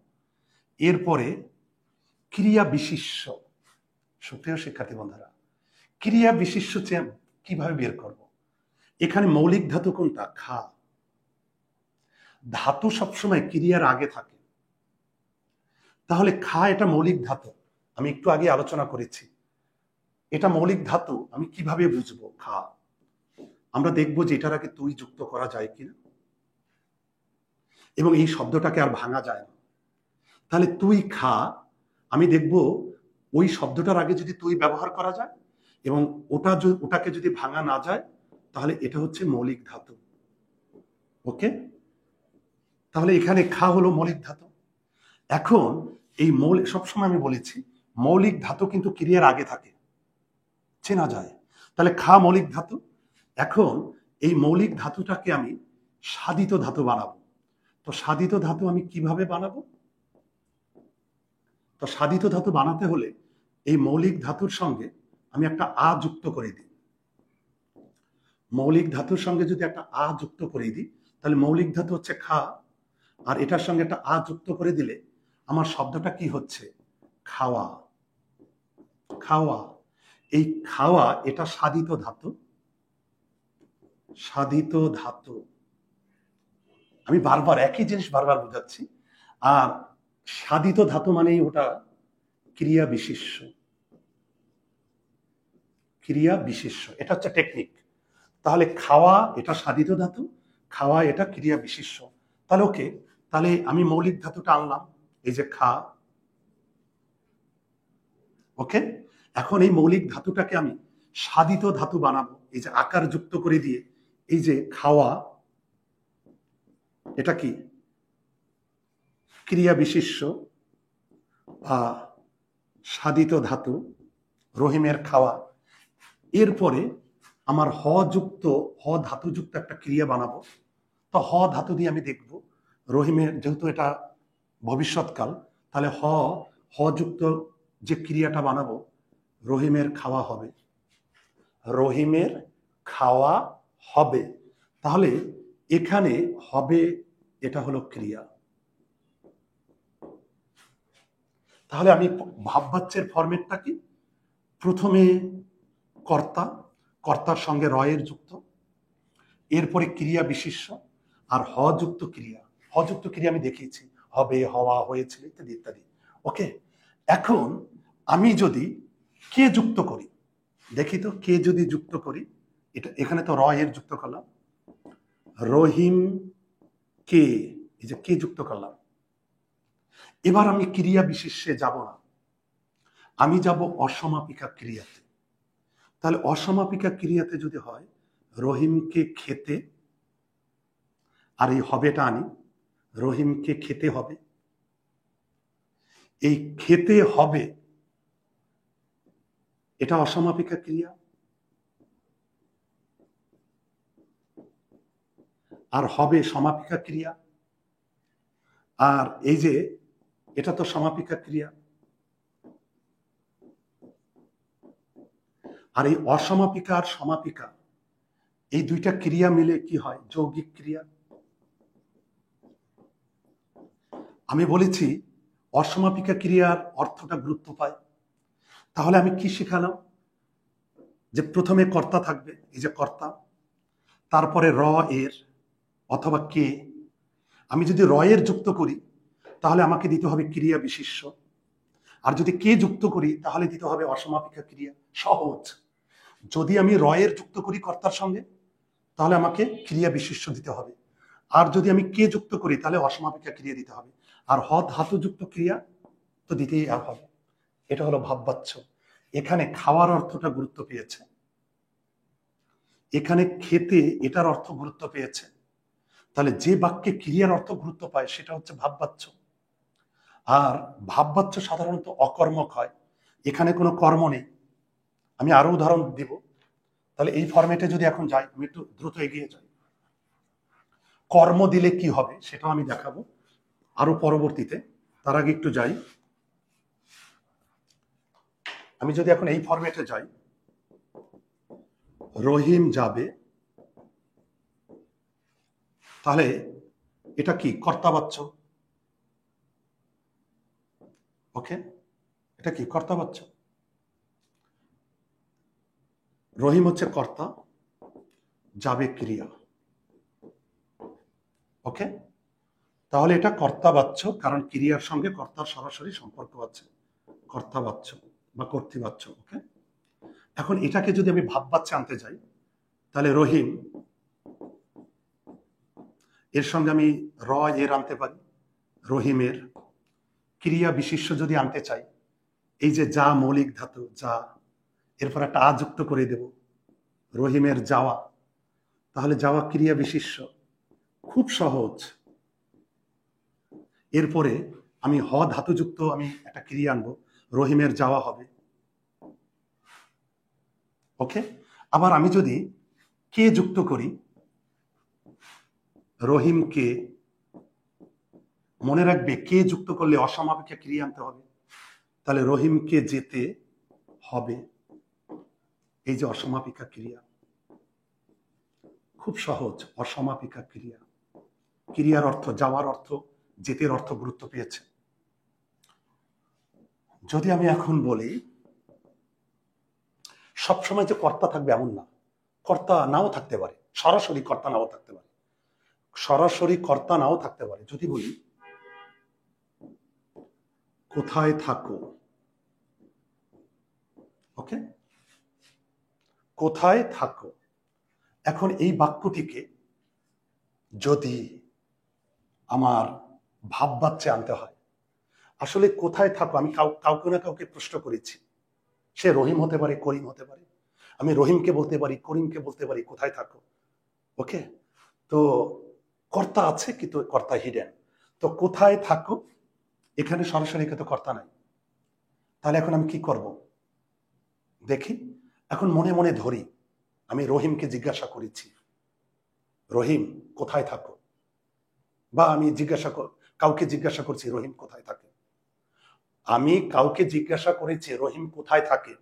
A: এরপরে ক্রিয়া বিশেষ্য। সুপ্রিয় শিক্ষার্থী বন্ধুরা, ক্রিয়া বিশেষ্য কিভাবে বের করব? এখানে মৌলিক ধাতু কোনটা? খা। ধাতু সবসময় ক্রিয়ার আগে থাকে, তাহলে খা এটা মৌলিক ধাতু, আমি একটু আগে আলোচনা করেছি। এটা মৌলিক ধাতু, আমি কিভাবে বুঝবো খা? আমরা দেখবো যে এটার আগে তুই যুক্ত করা যায় কিনা, এবং এই শব্দটাকে আর ভাঙা যায় না। তাহলে তুই খা, আমি দেখব ওই শব্দটার আগে যদি তুই ব্যবহার করা যায় এবং ওটাকে যদি ভাঙা না যায়, তাহলে এটা হচ্ছে মৌলিক ধাতু। ওকে, তাহলে এখানে খা হলো মৌলিক ধাতু। এখন এই মৌলিক, সবসময় আমি বলেছি মৌলিক ধাতু কিন্তু ক্রিয়ার আগে থাকে, চেনা যায়। তাহলে খা মৌলিক ধাতু। এখন এই মৌলিক ধাতুটাকে আমি সাধিত ধাতু বানাবো। তো সাধিত ধাতু আমি কিভাবে বানাবো? তো সাধিত ধাতু বানাতে হলে এই মৌলিক ধাতুর সঙ্গে আমি একটা আ যুক্ত করে দিই। মৌলিক ধাতুর সঙ্গে যদি একটা আ যুক্ত করে দিই, তাহলে মৌলিক ধাতু হচ্ছে খা, আর এটার সঙ্গে একটা আ যুক্ত করে দিলে আমার শব্দটা কি হচ্ছে? খাওয়া। খাওয়া, এই খাওয়া এটা সাধিত ধাতু, সাধিত ধাতু। আমি বারবার একই জিনিস বারবার বোঝাচ্ছি। আর সাধিত ধাতু মানেই ওটা ক্রিয়া বিশেষ্য, ক্রিয়া বিশেষ্য, এটা হচ্ছে টেকনিক। তাহলে খাওয়া এটা সাধিত ধাতু, খাওয়া এটা ক্রিয়া বিশেষ্য। তাহলে ওকে, তাহলে আমি মৌলিক ধাতুটা আনলাম, এই যে খা। ওকে, এখন এই মৌলিক ধাতুটাকে আমি সাধিত ধাতু বানাবো, এই যে আকার যুক্ত করে দিয়ে, এই যে খাওয়া এটা কি ক্রিয়া বিশেষ্য বা সাধিত ধাতু, রহিমের খাওয়া। এরপরে আমার হ ধাতুযুক্ত একটা ক্রিয়া বানাবো। তো হ ধাতু দিয়ে আমি দেখব রহিমের, যেহেতু এটা ভবিষ্যৎকাল, তাহলে হ যুক্ত যে ক্রিয়াটা বানাবো, রহিমের খাওয়া হবে, রহিমের খাওয়া হবে। তাহলে এখানে হবে, এটা হলো ক্রিয়া। তাহলে আমি ভাববাচ্যের ফরম্যাটটা কি? প্রথমে কর্তা, কর্তার সঙ্গে রয়ের যুক্ত, এরপরে ক্রিয়া বিশেষ্য আর হ যুক্ত ক্রিয়া। হ যুক্ত ক্রিয়া আমি দেখিয়েছি, হবে, হওয়া, হয়েছিল ইত্যাদি ইত্যাদি। ওকে, এখন আমি যদি কে যুক্ত করি, দেখি তো কে যদি যুক্ত করি, এটা এখানে তো রয়ের যুক্ত করলাম, রহিম কে, এই যে কে যুক্ত করলাম। এবার আমি ক্রিয়া বিশেষ্যে যাব না, আমি যাব অসমাপিকা ক্রিয়াতে। তাহলে অসমাপিকা ক্রিয়াতে যদি হয় রহিমকে খেতে, আর এই হবেটা আনি, রহিমকে খেতে হবে, এই খেতে হবে এটা অসমাপিকা ক্রিয়া, আর হবে সমাপিকা ক্রিয়া, আর এই যে এটা তো সমাপিকা ক্রিয়া, আর এই অসমাপিকা আর সমাপিকা এই দুইটা ক্রিয়া মিলে কি হয়? যৌগিক ক্রিয়া। আমি বলেছি অসমাপিকা ক্রিয়ার অর্থটা গুরুত্ব পায়। তাহলে আমি কি শিখালাম? যে প্রথমে কর্তা থাকবে, এই যে কর্তা, তারপরে র এর অথবা কে। আমি যদি র এর যুক্ত করি তাহলে আমাকে দিতে হবে ক্রিয়া বিশেষ্য, আর যদি কে যুক্ত করি তাহলে দিতে হবে অসমাপিকা ক্রিয়া। সহজ। যদি আমি র এর যুক্ত করি কর্তার সঙ্গে তাহলে আমাকে ক্রিয়া বিশেষ্য দিতে হবে, আর যদি আমি কে যুক্ত করি তাহলে অসমাপিকা ক্রিয়া দিতে হবে, আর হ ধাতু যুক্ত ক্রিয়া তো দিতেই হবে। এটা হলো ভাববাচ্য। এখানে খাওয়ার অর্থটা গুরুত্ব পেয়েছে, এখানে খেতে এটার অর্থ গুরুত্ব পেয়েছে। তাহলে যে বাক্যে ক্রিয়ার অর্থ গুরুত্ব পায় সেটা হচ্ছে ভাববাচ্য। আর ভাববাচ্য সাধারণত অকর্মক হয়, এখানে কোনো কর্ম নেই। আমি আরো উদাহরণ দিব। তাহলে এই ফরম্যাটে যদি এখন যাই, আমি একটু দ্রুত এগিয়ে যাই, কর্ম দিলে কি হবে সেটাও আমি দেখাবো আরো পরবর্তীতে। তার আগে একটু যাই, আমি যদি এখন এই ফরম্যাটে যাই, রহিম যাবে, তাহলে এটা কি? কর্তাবাচ্য। ওকে, এটা কি? কর্তাবাচ্য। রহিম হচ্ছে কর্তা, যাবে ক্রিয়া। ওকে, তাহলে এটা কর্তাবাচ্য, কারণ ক্রিয়ার সঙ্গে কর্তার সরাসরি সম্পর্ক আছে, কর্তাবাচ্য বা কর্তৃবাচ্য। ওকে, এখন এটাকে যদি আমি ভাববাচ্যে আনতে যাই তাহলে রহিম, এর সঙ্গে আমি র এর আনতে পারি, রহিমের। ক্রিয়া বিশেষ্য যদি আনতে চাই, এই যে যা মৌলিক ধাতু যা, এরপর একটা আ যুক্ত করে দেব, রহিমের যাওয়া, তাহলে যাওয়া ক্রিয়া বিশেষ্য। খুব সহজ। এরপরে আমি হ ধাতুযুক্ত আমি একটা ক্রিয়া আনবো, রহিমের যাওয়া হবে। ওকে, আবার আমি যদি কে যুক্ত করি, রহিমকে, মনে রাখবে কে যুক্ত করলে অসমাপিকা ক্রিয়া আনতে হবে, তাহলে রহিমকে যেতে হবে, এই যে অসমাপিকা ক্রিয়া। খুব সহজ, অসমাপিকা ক্রিয়া। ক্রিয়ার অর্থ, যাওয়ার অর্থ, যেতের অর্থ গুরুত্ব পেয়েছে। যদি আমি এখন বলি সবসময় যে কর্তা থাকবে এমন না, কর্তা নাও থাকতে পারে, সরাসরি কর্তা নাও থাকতে পারে, সরাসরি কর্তা নাও থাকতে পারে। যদি বলি কোথায় থাকো, ওকে, কোথায় থাকো। এখন এই বাক্যটিকে যদি আমার ভাববাচ্যে আনতে হয়, আসলে কোথায় থাকো আমি কাউকে না কাউকে প্রশ্ন করেছি, সে রহিম হতে পারে, করিম হতে পারে। আমি রহিমকে বলতে পারি, করিমকে বলতে পারি কোথায় থাকো। ওকে, তো কর্তা আছে কিন্তু কর্তা হিডেন। তো কোথায় থাকো, এখানে সরাসরি কিন্তু কর্তা নাই। তাহলে এখন আমি কি করব দেখি। এখন মনে মনে ধরি আমি রহিমকে জিজ্ঞাসা করেছি, রহিম কোথায় থাকো, বা আমি কাউকে জিজ্ঞাসা করছি রহিম কোথায় থাকে। আমি কাউকে জিজ্ঞাসা করেছি রহিম কোথায় থাকে,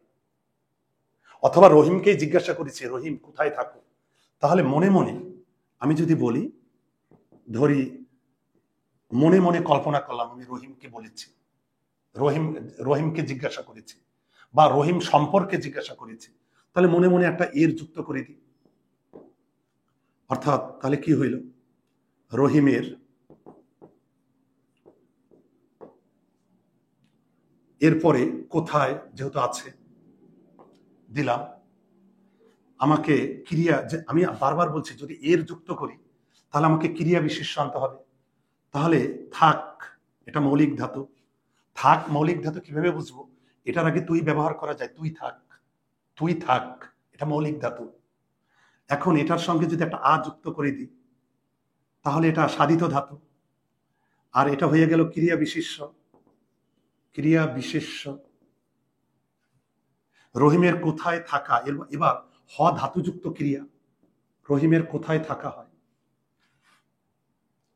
A: অথবা রহিমকে জিজ্ঞাসা করেছি রহিম কোথায় থাকো। তাহলে মনে মনে আমি যদি বলি ধরি মনে মনে কল্পনা করলাম আমি রহিমকে বলেছি, রহিমকে জিজ্ঞাসা করেছি বা রহিম সম্পর্কে জিজ্ঞাসা করেছি, তাহলে মনে মনে একটা এর যুক্ত করে দিই। অর্থাৎ তাহলে কি হইল, রহিমের এরপরে কোথায় যেহেতু আছে দিলাম, আমাকে ক্রিয়া, যে আমি বারবার বলছি যদি এর যুক্ত করি তাহলে আমাকে ক্রিয়া বিশেষ্য আনতে হবে। তাহলে থাক, এটা মৌলিক ধাতু। থাক মৌলিক ধাতু কিভাবে বুঝবো? এটার আগে তুই ব্যবহার করা যায়, তুই থাক, তুই থাক, এটা মৌলিক ধাতু। এখন এটার সঙ্গে যদি একটা আ যুক্ত করে দিই তাহলে এটা সাধিত ধাতু, আর এটা হয়ে গেল ক্রিয়া বিশেষ্য। ক্রিয়া বিশেষ্য রহিমের কোথায় থাকা, এবার হ ধাতুযুক্ত ক্রিয়া। রহিমের কোথায় থাকা হয়,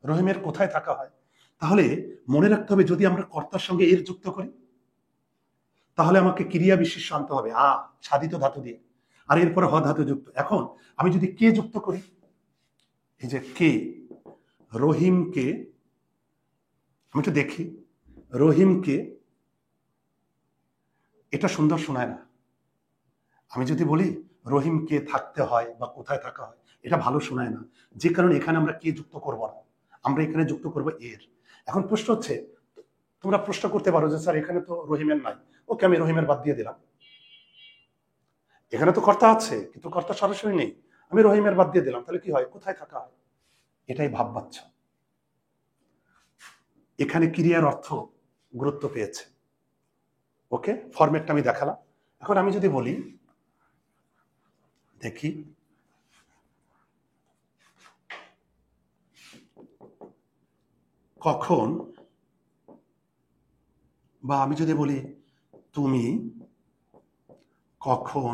A: রহিমের কোথায় থাকা হয়। তাহলে মনে রাখতে হবে যদি আমরা কর্তার সঙ্গে এর যুক্ত করি তাহলে আমাকে ক্রিয়া বিশেষ্য আনতে হবে আ সাধিত ধাতু দিয়ে, আর এরপরে হ ধাতু যুক্ত। এখন আমি যদি কে যুক্ত করি, এই যে কে, রহিমকে, আমি একটু দেখি, রহিমকে, এটা সুন্দর শোনায় না। আমি যদি বলি রহিমকে থাকতে হয় বা কোথায় থাকা হয়, এটা ভালো শোনায় না, যে কারণে এখানে আমরা কে যুক্ত করব না, আমরা এখানে যুক্ত করব এর। এখন প্রশ্ন হচ্ছে, তোমরা প্রশ্ন করতে পারো যে স্যার এখানে তো রহিমের নাই, ওকে আমি রহিমের বাদ দিয়ে দিলাম। এখানে তো কর্তা আছে কিন্তু কর্তা সরাসরি নেই, আমি রহিমের বাদ দিয়ে দিলাম, তাহলে কি হয়, কোথায় থাকা হয়, এটাই ভাববাচ্ছ। এখানে ক্রিয়ার অর্থ গুরুত্ব পেয়েছে। ওকে, ফরম্যাটটা আমি দেখালাম। এখন আমি যদি বলি, দেখি কখন, বা আমি যদি বলি তুমি কখন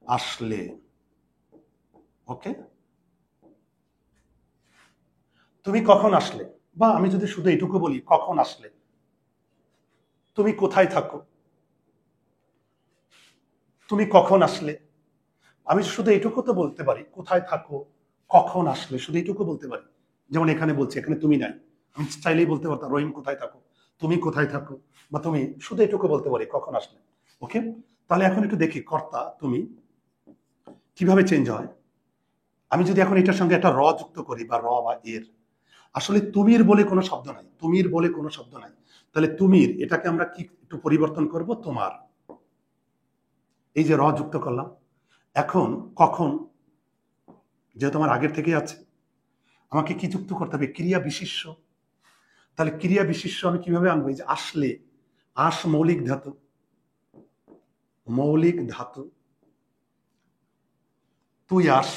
A: আসলে, ওকে, তুমি কখন আসলে, বা আমি যদি শুধু এটুকু বলি কখন আসলে, তুমি কোথায় থাকো, তুমি কখন আসলে, আমি শুধু এটুকু তো বলতে পারি কোথায় থাকো, কখন আসলে, শুধু এটুকু বলতে পারি। যেমন এখানে বলছি, এখানে তুমি নাই, আমি চাইলেই বলতে পারতাম রহিম কোথায় থাকো, তুমি কোথায় থাকো, বা তুমি, শুধু এটুকু বলতে পারি কখন আসলে। ওকে, তাহলে এখন একটু দেখি কর্তা তুমি কিভাবে চেঞ্জ হয়। আমি যদি এখন এটার সঙ্গে একটা র যুক্ত করি বা র বা এর, আসলে তুমির বলে কোনো শব্দ নাই, তুমির বলে কোনো শব্দ নাই, তাহলে তুমির এটাকে আমরা কি একটু পরিবর্তন করব, তোমার। এই যে র যুক্ত করলাম, এখন কখন যেহেতু আমার আগের থেকে আছে, আমাকে কি যুক্ত করতে হবে, ক্রিয়া বিশেষ্য। তাহলে ক্রিয়া বিশেষ্য আমি কিভাবে আনবো, এই যে আসলে, আস মৌলিক ধাতু, মৌলিক ধাতু, তুই আস।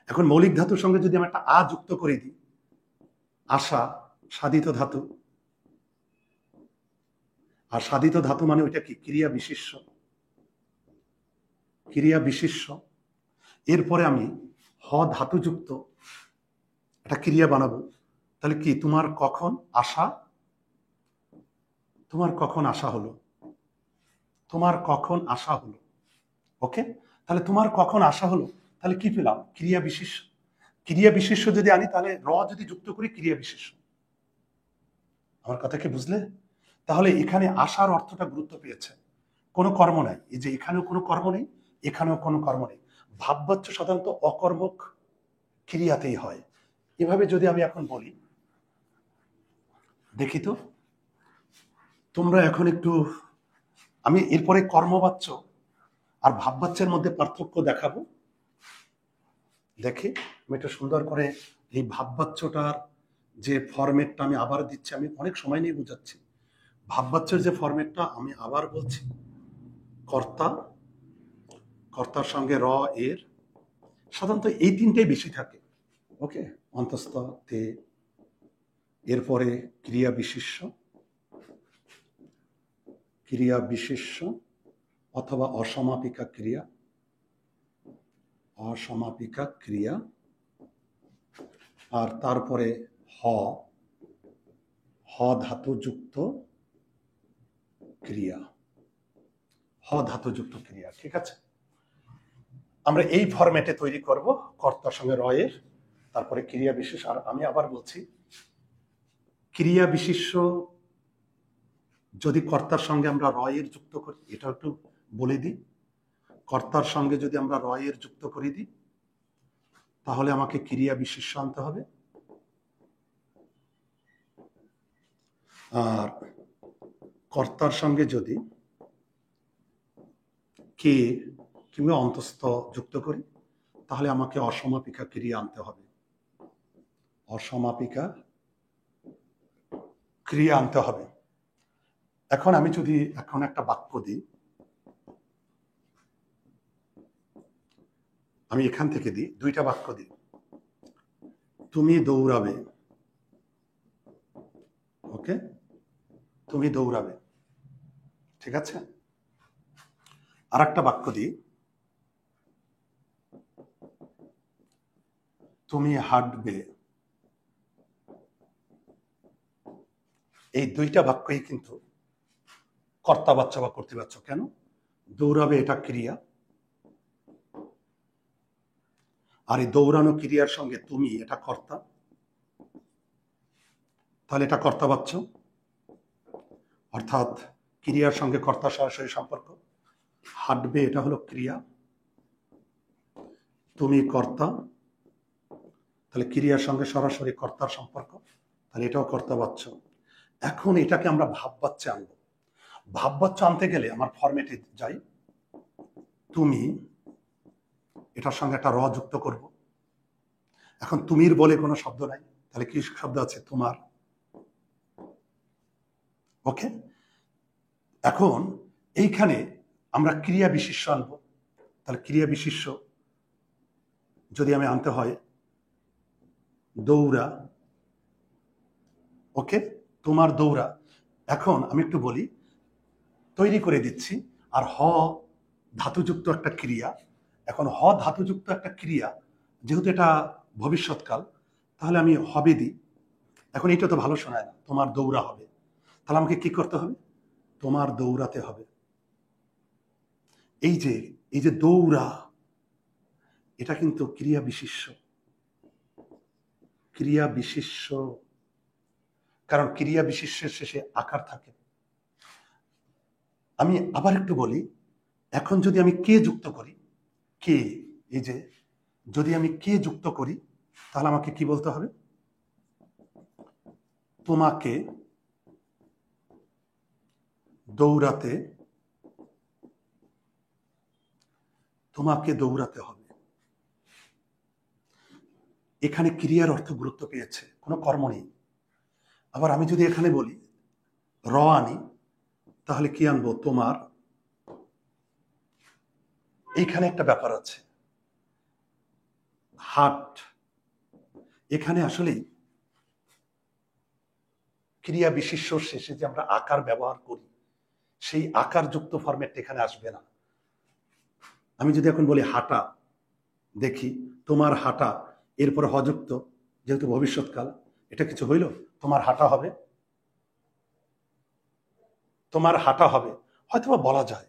A: এখন মৌলিক ধাতুর সঙ্গে যদি আমি একটা আ যুক্ত করে দিই, আশা সাধিত ধাতু, আর সাধিত ধাতু মানে ওইটা কি, ক্রিয়া বিশেষ্য, ক্রিয়া বিশেষ্য। এরপরে আমি হ ধাতুযুক্ত একটা ক্রিয়া বানাবো, তাহলে কি, তোমার কখন আসা, তোমার কখন আসা হলো, তোমার কখন আসা হলো। ওকে, তাহলে তোমার কখন আসা হলো, তাহলে কি পেলাম, ক্রিয়া বিশেষ্য। ক্রিয়া বিশেষ্য যদি আনি তাহলে র যদি যুক্ত করি ক্রিয়া বিশেষ্য। আমার কথা কি বুঝলে? তাহলে এখানে আসার অর্থটা গুরুত্ব পেয়েছে, কোনো কর্ম নাই, এই যে এখানেও কোনো কর্ম নেই, এখানেও কোনো কর্ম নেই। ভাববাচ্য সাধারণত অকর্মক ক্রিয়াতেই হয়। এভাবে যদি আমি এখন বলি, দেখি তো তোমরা এখন একটু, আমি এরপরে কর্মবাচ্য আর ভাববাচ্যের মধ্যে পার্থক্য দেখাবো। দেখি আমি একটু সুন্দর করে এই ভাববাচ্যটার যে ফরম্যাটটা আমি আবার দিচ্ছি, আমি অনেক সময় নিয়ে বোঝাচ্ছি। ভাববাচ্যের যে ফরম্যাটটা আমি আবার বলছি, কর্তা, কর্তার সঙ্গে র এর, সাধারণত এই তিনটেই বেশি থাকে। ওকে, অন্তস্থ তে, এরপরে ক্রিয়া বিশেষ্য, ক্রিয়া বিশেষ্য অথবা অসমাপিকা ক্রিয়া, অসমাপিকা ক্রিয়া, আর তারপরে হ, হ ধাতুযুক্ত ক্রিয়া, হ ধাতুযুক্ত ক্রিয়া। ঠিক আছে, আমরা এই ফরম্যাটে তৈরি করব কর্তার সঙ্গে র এর, তারপরে ক্রিয়া বিশেষ। আর আমি আবার বলছি, ক্রিয়া বিশেষ্য যদি কর্তার সঙ্গে আমরা রয়ের যুক্ত করি, এটা একটু বলে দিই, কর্তার সঙ্গে যদি আমরা রয়ের যুক্ত করে দিই তাহলে আমাকে ক্রিয়া বিশেষ্য আনতে হবে। আর কর্তার সঙ্গে যদি কে কিংবা অন্তস্থ যুক্ত করি তাহলে আমাকে অসমাপিকা ক্রিয়া আনতে হবে, অসমাপিকা ক্রিয়া আনতে হবে। এখন আমি যদি এখন একটা বাক্য দিই, আমি এখান থেকে দিই, দুইটা বাক্য দিই, তুমি দৌড়াবে, ওকে, তুমি দৌড়াবে, ঠিক আছে। আর একটা বাক্য দিই, তুমি হাঁটবে। এই দুইটা বাক্যই কিন্তু কর্তাবাচ্য বা কর্তৃবাচ্য। কেন? দৌড়াবে এটা ক্রিয়া, আর এই দৌড়ানো ক্রিয়ার সঙ্গে তুমি এটা কর্তা, তাহলে এটা কর্তাবাচ্য, অর্থাৎ ক্রিয়ার সঙ্গে কর্তা সরাসরি সম্পর্ক। হাঁটবে এটা হলো ক্রিয়া, তুমি কর্তা, তাহলে ক্রিয়ার সঙ্গে সরাসরি কর্তার সম্পর্ক, তাহলে এটাও কর্তাবাচ্য। এখন এটাকে আমরা ভাববাচ্যে আনবো। ভাববাচ্য আনতে গেলে আমার ফরম্যাটে যাই, তুমি এটার সঙ্গে একটা র যুক্ত করব। এখন তুমির বলে কোনো শব্দ নাই, তাহলে কি শব্দ আছে? তোমার, ওকে। এখন এইখানে আমরা ক্রিয়া বিশেষ্য আনবো, তাহলে ক্রিয়া বিশেষ্য যদি আমি আনতে হয় দৌড়া, ওকে, তোমার দৌড়া। এখন আমি একটু বলি, তৈরি করে দিচ্ছি। আর হ ধাতুযুক্ত একটা ক্রিয়া, এখন হ ধাতুযুক্ত একটা ক্রিয়া, যেহেতু এটা ভবিষ্যৎকাল, তাহলে আমি হবে দিই। এখন এটা তো ভালো শোনায় না, তোমার দৌড়া হবে, তাহলে আমাকে কি করতে হবে? তোমার দৌড়াতে হবে। এই যে দৌড়া, এটা কিন্তু ক্রিয়া বিশেষ্য, ক্রিয়া বিশেষ্য, কারণ ক্রিয়া বিশেষ্যের শেষে আকার থাকে। আমি আবার একটু বলি, এখন যদি আমি কে যুক্ত করি, কে, এই যে যদি আমি কে যুক্ত করি তাহলে আমাকে কি বলতে হবে? তোমাকে দৌড়াতে, তোমাকে দৌড়াতে হবে। এখানে ক্রিয়ার অর্থ গুরুত্ব পেয়েছে, কোনো কর্ম নেই। আবার আমি যদি এখানে বলি র আনি, তাহলে কি আনবো? তোমার। এইখানে একটা ব্যাপার আছে, হাট, এখানে আসলেই ক্রিয়া বিশেষ্য শেষে যে আমরা আকার ব্যবহার করি, সেই আকার যুক্ত ফরম্যাট এখানে আসবে না। আমি যদি এখন বলি হাঁটা, দেখি তোমার হাঁটা, এরপরে হযুক্ত, যেহেতু ভবিষ্যৎকাল, এটা কিছু হইল? তোমার হাঁটা হবে, তোমার হাঁটা হবে। হয়তোবা বলা যায়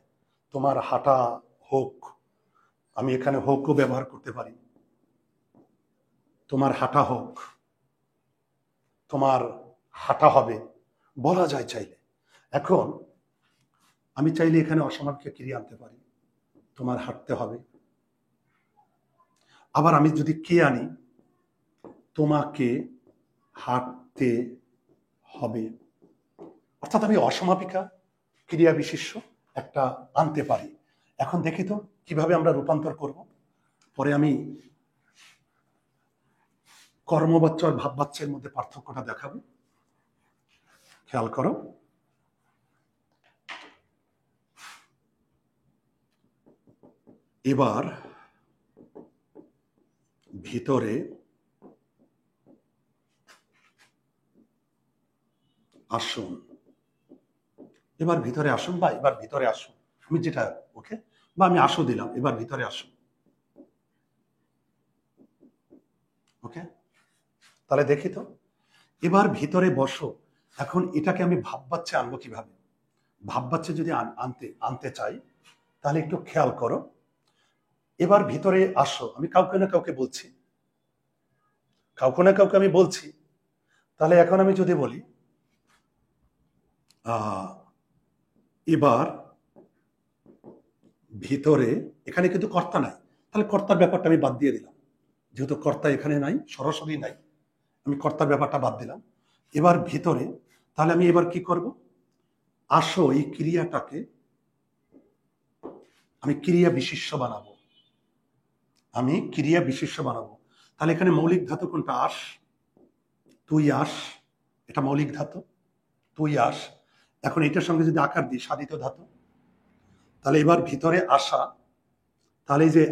A: তোমার হাঁটা হোক, আমি এখানে হোকও ব্যবহার করতে পারি, তোমার হাঁটা হোক, তোমার হাঁটা হবে, বলা যায় চাইলে। এখন আমি চাইলে এখানে অসমাপিকা ক্রিয়া আনতে পারি, তোমার হাঁটতে হবে। আবার আমি যদি কে আনি, তোমাকে হাঁটতে হবে। অর্থাৎ আমি অসমাপিকা ক্রিয়া বিশেষ্য একটা আনতে পারি। এখন দেখি তো কিভাবে আমরা রূপান্তর করব। পরে আমি কর্মবাচ্য আর ভাববাচ্যের মধ্যে পার্থক্যটা দেখাবো, খেয়াল করো। এবার ভিতরে আসুন, এবার ভিতরে আসুন, বা এবার ভিতরে আসুন, আমি যেটা, ওকে, বা আমি আসো দিলাম, এবার ভিতরে আসুন, ওকে। তাহলে দেখি তো, এবার ভিতরে বসো। এখন এটাকে আমি ভাববাচ্যে আনবো কিভাবে? ভাববাচ্যে যদি আনতে চাই তাহলে একটু খেয়াল করো। এবার ভিতরে আসো, আমি কাউকে না কাউকে বলছি, কাউকে না কাউকে আমি বলছি। তাহলে এখন আমি যদি বলি এবার ভিতরে, এখানে কিন্তু কর্তা নাই, তাহলে কর্তার ব্যাপারটা আমি বাদ দিয়ে দিলাম, যেহেতু কর্তা এখানে নাই, সরাসরি নাই, আমি কর্তার ব্যাপারটা বাদ দিলাম। এবার ভিতরে, তাহলে আমি এবার কি করব, আসো এই ক্রিয়াটাকে আমি ক্রিয়া বিশেষ্য বানাবো, আমি ক্রিয়া বিশেষ্য বানাবো। তাহলে এখানে মৌলিক ধাতু কোনটা, আস, তুই আস, এটা মৌলিক ধাতু, তুই আস। এখন এটার সঙ্গে যদি আকার দিই সাধিত ধাতু, তাহলে এবার ভিতরে আসা, তাহলে যে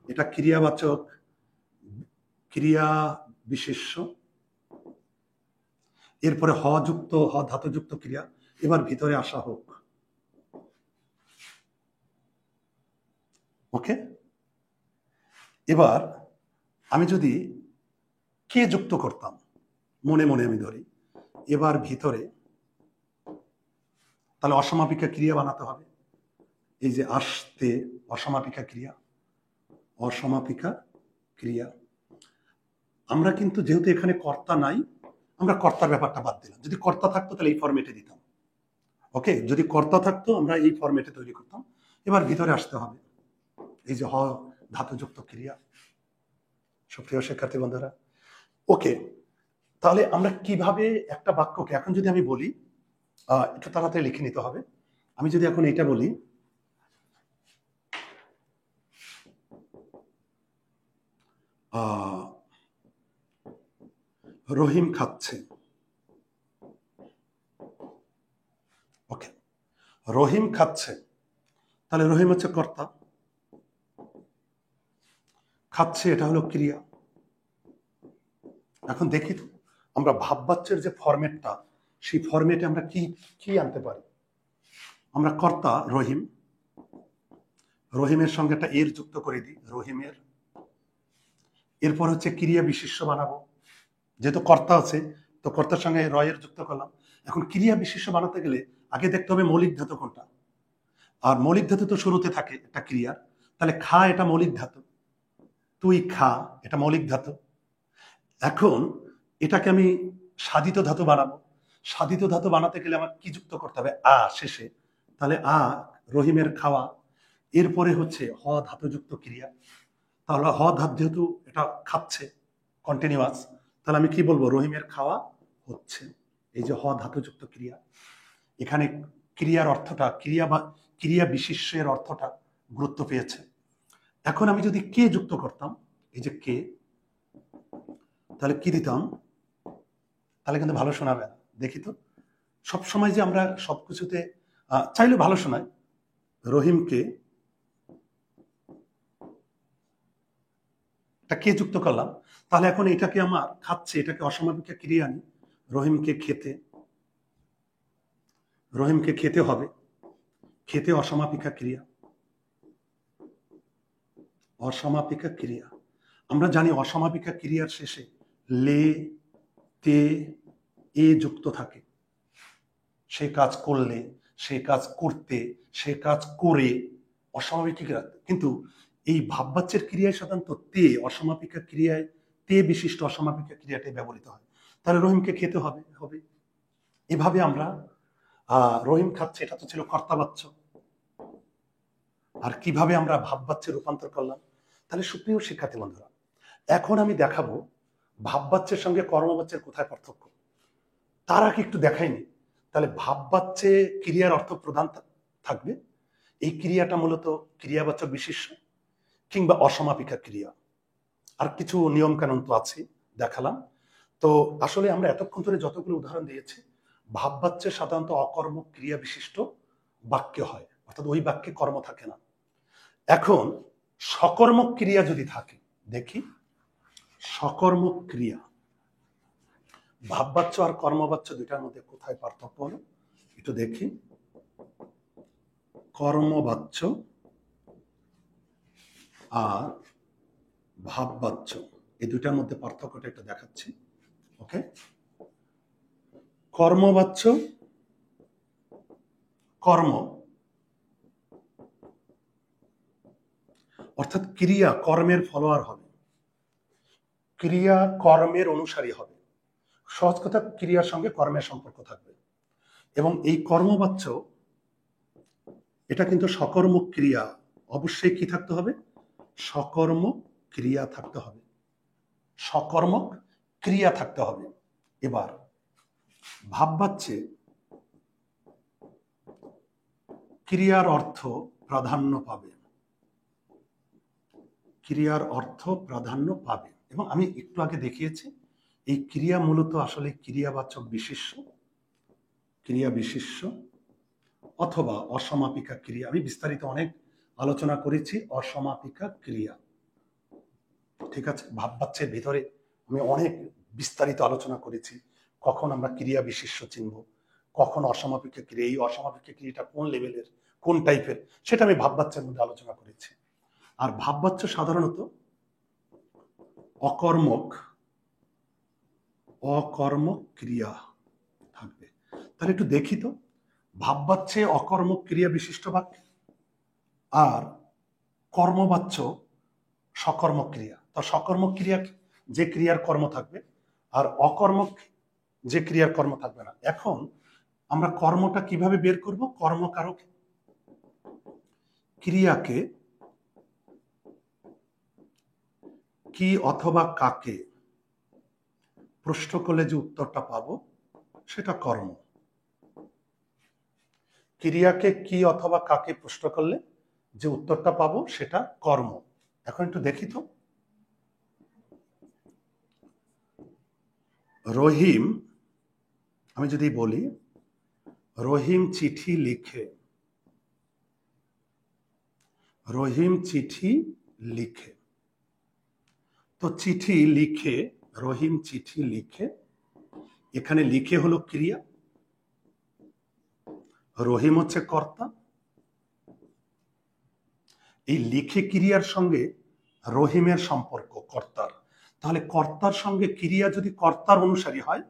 A: এটা ক্রিয়াবাচক ক্রিয়া বিশেষ্য, এরপরে হ যুক্ত, হ ধাতুযুক্ত ক্রিয়া, এবার ভিতরে আসা হোক। ওকে, এবার আমি যদি কে যুক্ত করতাম, মনে মনে আমি ধরি, এবার ভিতরে, তাহলে অসমাপিকা ক্রিয়া বানাতে হবে। এই যে আসতে অসমাপিকা ক্রিয়া, অসমাপিকা ক্রিয়া। আমরা কিন্তু যেহেতু এখানে কর্তা নাই, আমরা কর্তার ব্যাপারটা বাদ দিলাম। যদি কর্তা থাকতো তাহলে এই ফরম্যাটে দিতাম। ওকে, যদি কর্তা থাকতো আমরা এই ফরম্যাটে তৈরি করতাম। এবার ভিতরে আসতে হবে এই যে হ ধাতুযুক্ত ক্রিয়া। সুপ্রিয় শিক্ষার্থী বন্ধুরা, ওকে, তাহলে আমরা কিভাবে একটা বাক্যকে, এখন যদি আমি বলি, একটু তাড়াতাড়ি লিখে নিতে হবে, আমি যদি এখন এটা বলি, রহিম খাচ্ছে, ওকে, রহিম খাচ্ছে, তাহলে রহিম হচ্ছে কর্তা, খাচ্ছে এটা হলো ক্রিয়া। এখন দেখি তো আমরা ভাববাচ্যের যে ফরম্যাটটা, সেই ফরম্যাটে আমরা কি কি আনতে পারি। আমরা কর্তা রহিম, রহিমের সঙ্গে একটা এর যুক্ত করে দিই, রহিমের। এরপর হচ্ছে ক্রিয়া বিশেষ্য বানাবো, যেহেতু কর্তা আছে তো কর্তার সঙ্গে রয়ের যুক্ত করলাম। এখন ক্রিয়া বিশেষ্য বানাতে গেলে আগে দেখতে হবে মৌলিক ধাতু কোনটা, আর মৌলিক ধাতু তো শুরুতে থাকে একটা ক্রিয়ার। তাহলে খা এটা মৌলিক ধাতু, তুই খা এটা মৌলিক ধাতু। এখন এটাকে আমি সাধিত ধাতু বানাবো। সাধিত ধাতু বানাতে গেলে আমার কি যুক্ত করতে হবে, শেষে। তাহলে রহিমের খাওয়া, এরপরে হচ্ছে হ ধাতুযুক্ত ক্রিয়া। তাহলে হ ধাতু যেহেতু এটা খাচ্ছে কন্টিনিউয়াস, তাহলে আমি কি বলবো, রহিমের খাওয়া হচ্ছে। এই যে হ ধাতুযুক্ত ক্রিয়া, এখানে ক্রিয়ার অর্থটা, ক্রিয়া বা ক্রিয়া বিশেষ্যের অর্থটা গুরুত্ব পেয়েছে। এখন আমি যদি কে যুক্ত করতাম, এই যে কে, তাহলে কি দিতাম, তাহলে কিন্তু ভালো শোনাবে না। দেখি তো, সবসময় যে আমরা সবকিছুতে চাইলে ভালো শোনায়, রহিমকে এটা কে যুক্ত করলাম, তাহলে এখন এটাকে আমার খাচ্ছে, এটাকে অসমাপিকা ক্রিয়া আনি, রহিমকে খেতে, রহিমকে খেতে হবে, খেতে অসমাপিকা ক্রিয়া, অসমাপিকা ক্রিয়া। আমরা জানি অসমাপিকা ক্রিয়ার শেষে লে, তে, এ যুক্ত থাকে। সে কাজ করলে, সে কাজ করতে, সে কাজ করে, অসমাপিকা ক্রিয়া। কিন্তু এই ভাববাচ্যের ক্রিয়ায় সাধারণত তে, অসমাপিকা ক্রিয়ায় তে বিশিষ্ট অসমাপিকা ক্রিয়াটাই ব্যবহৃত হয়। তাহলে রহিমকে খেতে হবে হবে। এভাবে আমরা রহিম খাচ্ছে, এটা তো ছিল কর্তাবাচ্য। আর কিভাবে আমরা ভাববাচ্যে রূপান্তর করলাম। তাহলে সুপ্রিয় শিক্ষার্থী বন্ধুরা, এখন আমি দেখাবো ভাববাচ্যের সঙ্গে কর্মবাচ্যের কোথায় পার্থক্য। তার আগে একটু দেখাইনি, তাহলে ভাববাচ্যে ক্রিয়ার অর্থ প্রধান থাকবে। এই ক্রিয়াটা মূলত ক্রিয়াবাচক বিশেষ্য কিংবা অসমাপিকা ক্রিয়া। আর কিছু নিয়ম কানুন তো আছে, দেখালাম। তো আসলে আমরা এতক্ষণ ধরে যতগুলো উদাহরণ দিয়েছি, ভাববাচ্যে সাধারণত অকর্মক ক্রিয়া বিশিষ্ট বাক্য হয়, অর্থাৎ ওই বাক্যে কর্ম থাকে না। এখন সকর্মক ক্রিয়া যদি থাকে, দেখি সকর্মক ক্রিয়া, ভাববাচ্য আর কর্মবাচ্য দুইটার মধ্যে কোথায় পার্থক্য হলো একটু দেখি। কর্মবাচ্য আর ভাববাচ্য, এই দুইটার মধ্যে পার্থক্যটা একটু দেখাচ্ছি। ওকে, কর্মবাচ্য, কর্ম অর্থাৎ ক্রিয়া কর্মের ফলোয়ার হবে। ক্রিয়া কর্মের অনুসারী হবে। সহজ কথা, ক্রিয়ার সঙ্গে কর্মের সম্পর্ক থাকবে এবং এই কর্মবাচ্য এটা কিন্তু সকর্মক ক্রিয়া, অবশ্যই কি থাকতে হবে? সকর্মক ক্রিয়া থাকতে হবে, সকর্মক ক্রিয়া থাকতে হবে। এবার ভাববাচ্যে ক্রিয়ার অর্থ প্রাধান্য পাবে, ক্রিয়ার অর্থ প্রাধান্য পাবে। এবং আমি একটু আগে দেখিয়েছি এই ক্রিয়া মূলত আসলে ক্রিয়াবাচক বিশেষ্য, ক্রিয়া বিশেষ্য অথবা অসমাপিকা ক্রিয়া। আমি বিস্তারিত অনেক আলোচনা করেছি অসমাপিকা ক্রিয়া, ঠিক আছে? ভাববাচ্যের ভিতরে আমি অনেক বিস্তারিত আলোচনা করেছি, কখন আমরা ক্রিয়া বিশেষ্য চিনব, কখন অসমাপিকা ক্রিয়া, এই অসমাপিকা ক্রিয়াটা কোন লেভেলের, কোন টাইপের, সেটা আমি ভাববাচ্যের মধ্যে আলোচনা করেছি। আর ভাববাচ্য সাধারণত অকর্মক ক্রিয়া থাকবে। তাহলে একটু দেখি তো, ভাববাচ্যে অকর্মক ক্রিয়া বিশিষ্ট বাক্য আর কর্মবাচ্য সকর্মক ক্রিয়া। তো সকর্মক ক্রিয়া যে ক্রিয়ার কর্ম থাকবে আর অকর্মক যে ক্রিয়ার কর্ম থাকবে না। এখন আমরা কর্মটা কিভাবে বের করব? কর্মকারক ক্রিয়াকে কি অথবা কাকে প্রশ্ন করলে যে উত্তরটা পাবো সেটা কর্ম। ক্রিয়াকে কি অথবা কাকে প্রশ্ন করলে যে উত্তরটা পাবো সেটা কর্ম। এখন একটু দেখি তো, রহিম, আমি যদি বলি রহিম চিঠি লিখে, রহিম চিঠি লিখে, তো চিঠি লিখে, রহিম চিঠি লিখে, এখানে লিখে হলো ক্রিয়া, রহিম হচ্ছে কর্তা। এই লিখে ক্রিয়ার সঙ্গে রহিমের সম্পর্ক কর্তার, তাহলে কর্তার সঙ্গে ক্রিয়া যদি কর্তার অনুসারী হয়,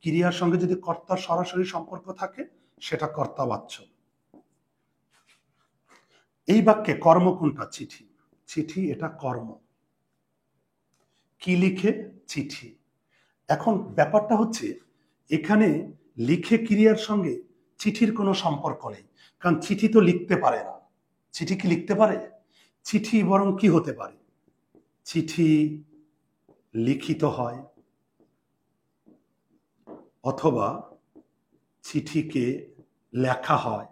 A: ক্রিয়ার সঙ্গে যদি কর্তার সরাসরি সম্পর্ক থাকে সেটা কর্তাবাচ্য। এই বাক্যে কর্ম কোনটা? চিঠি, চিঠি এটা কর্ম। কি লিখে? চিঠি। এখন ব্যাপারটা হচ্ছে এখানে লিখে ক্রিয়ার সঙ্গে চিঠির কোনো সম্পর্ক নেই, কারণ চিঠি তো লিখতে পারে না। চিঠি কি লিখতে পারে? চিঠি বরং কি হতে পারে? চিঠি লিখিত হয় অথবা চিঠিকে লেখা হয়,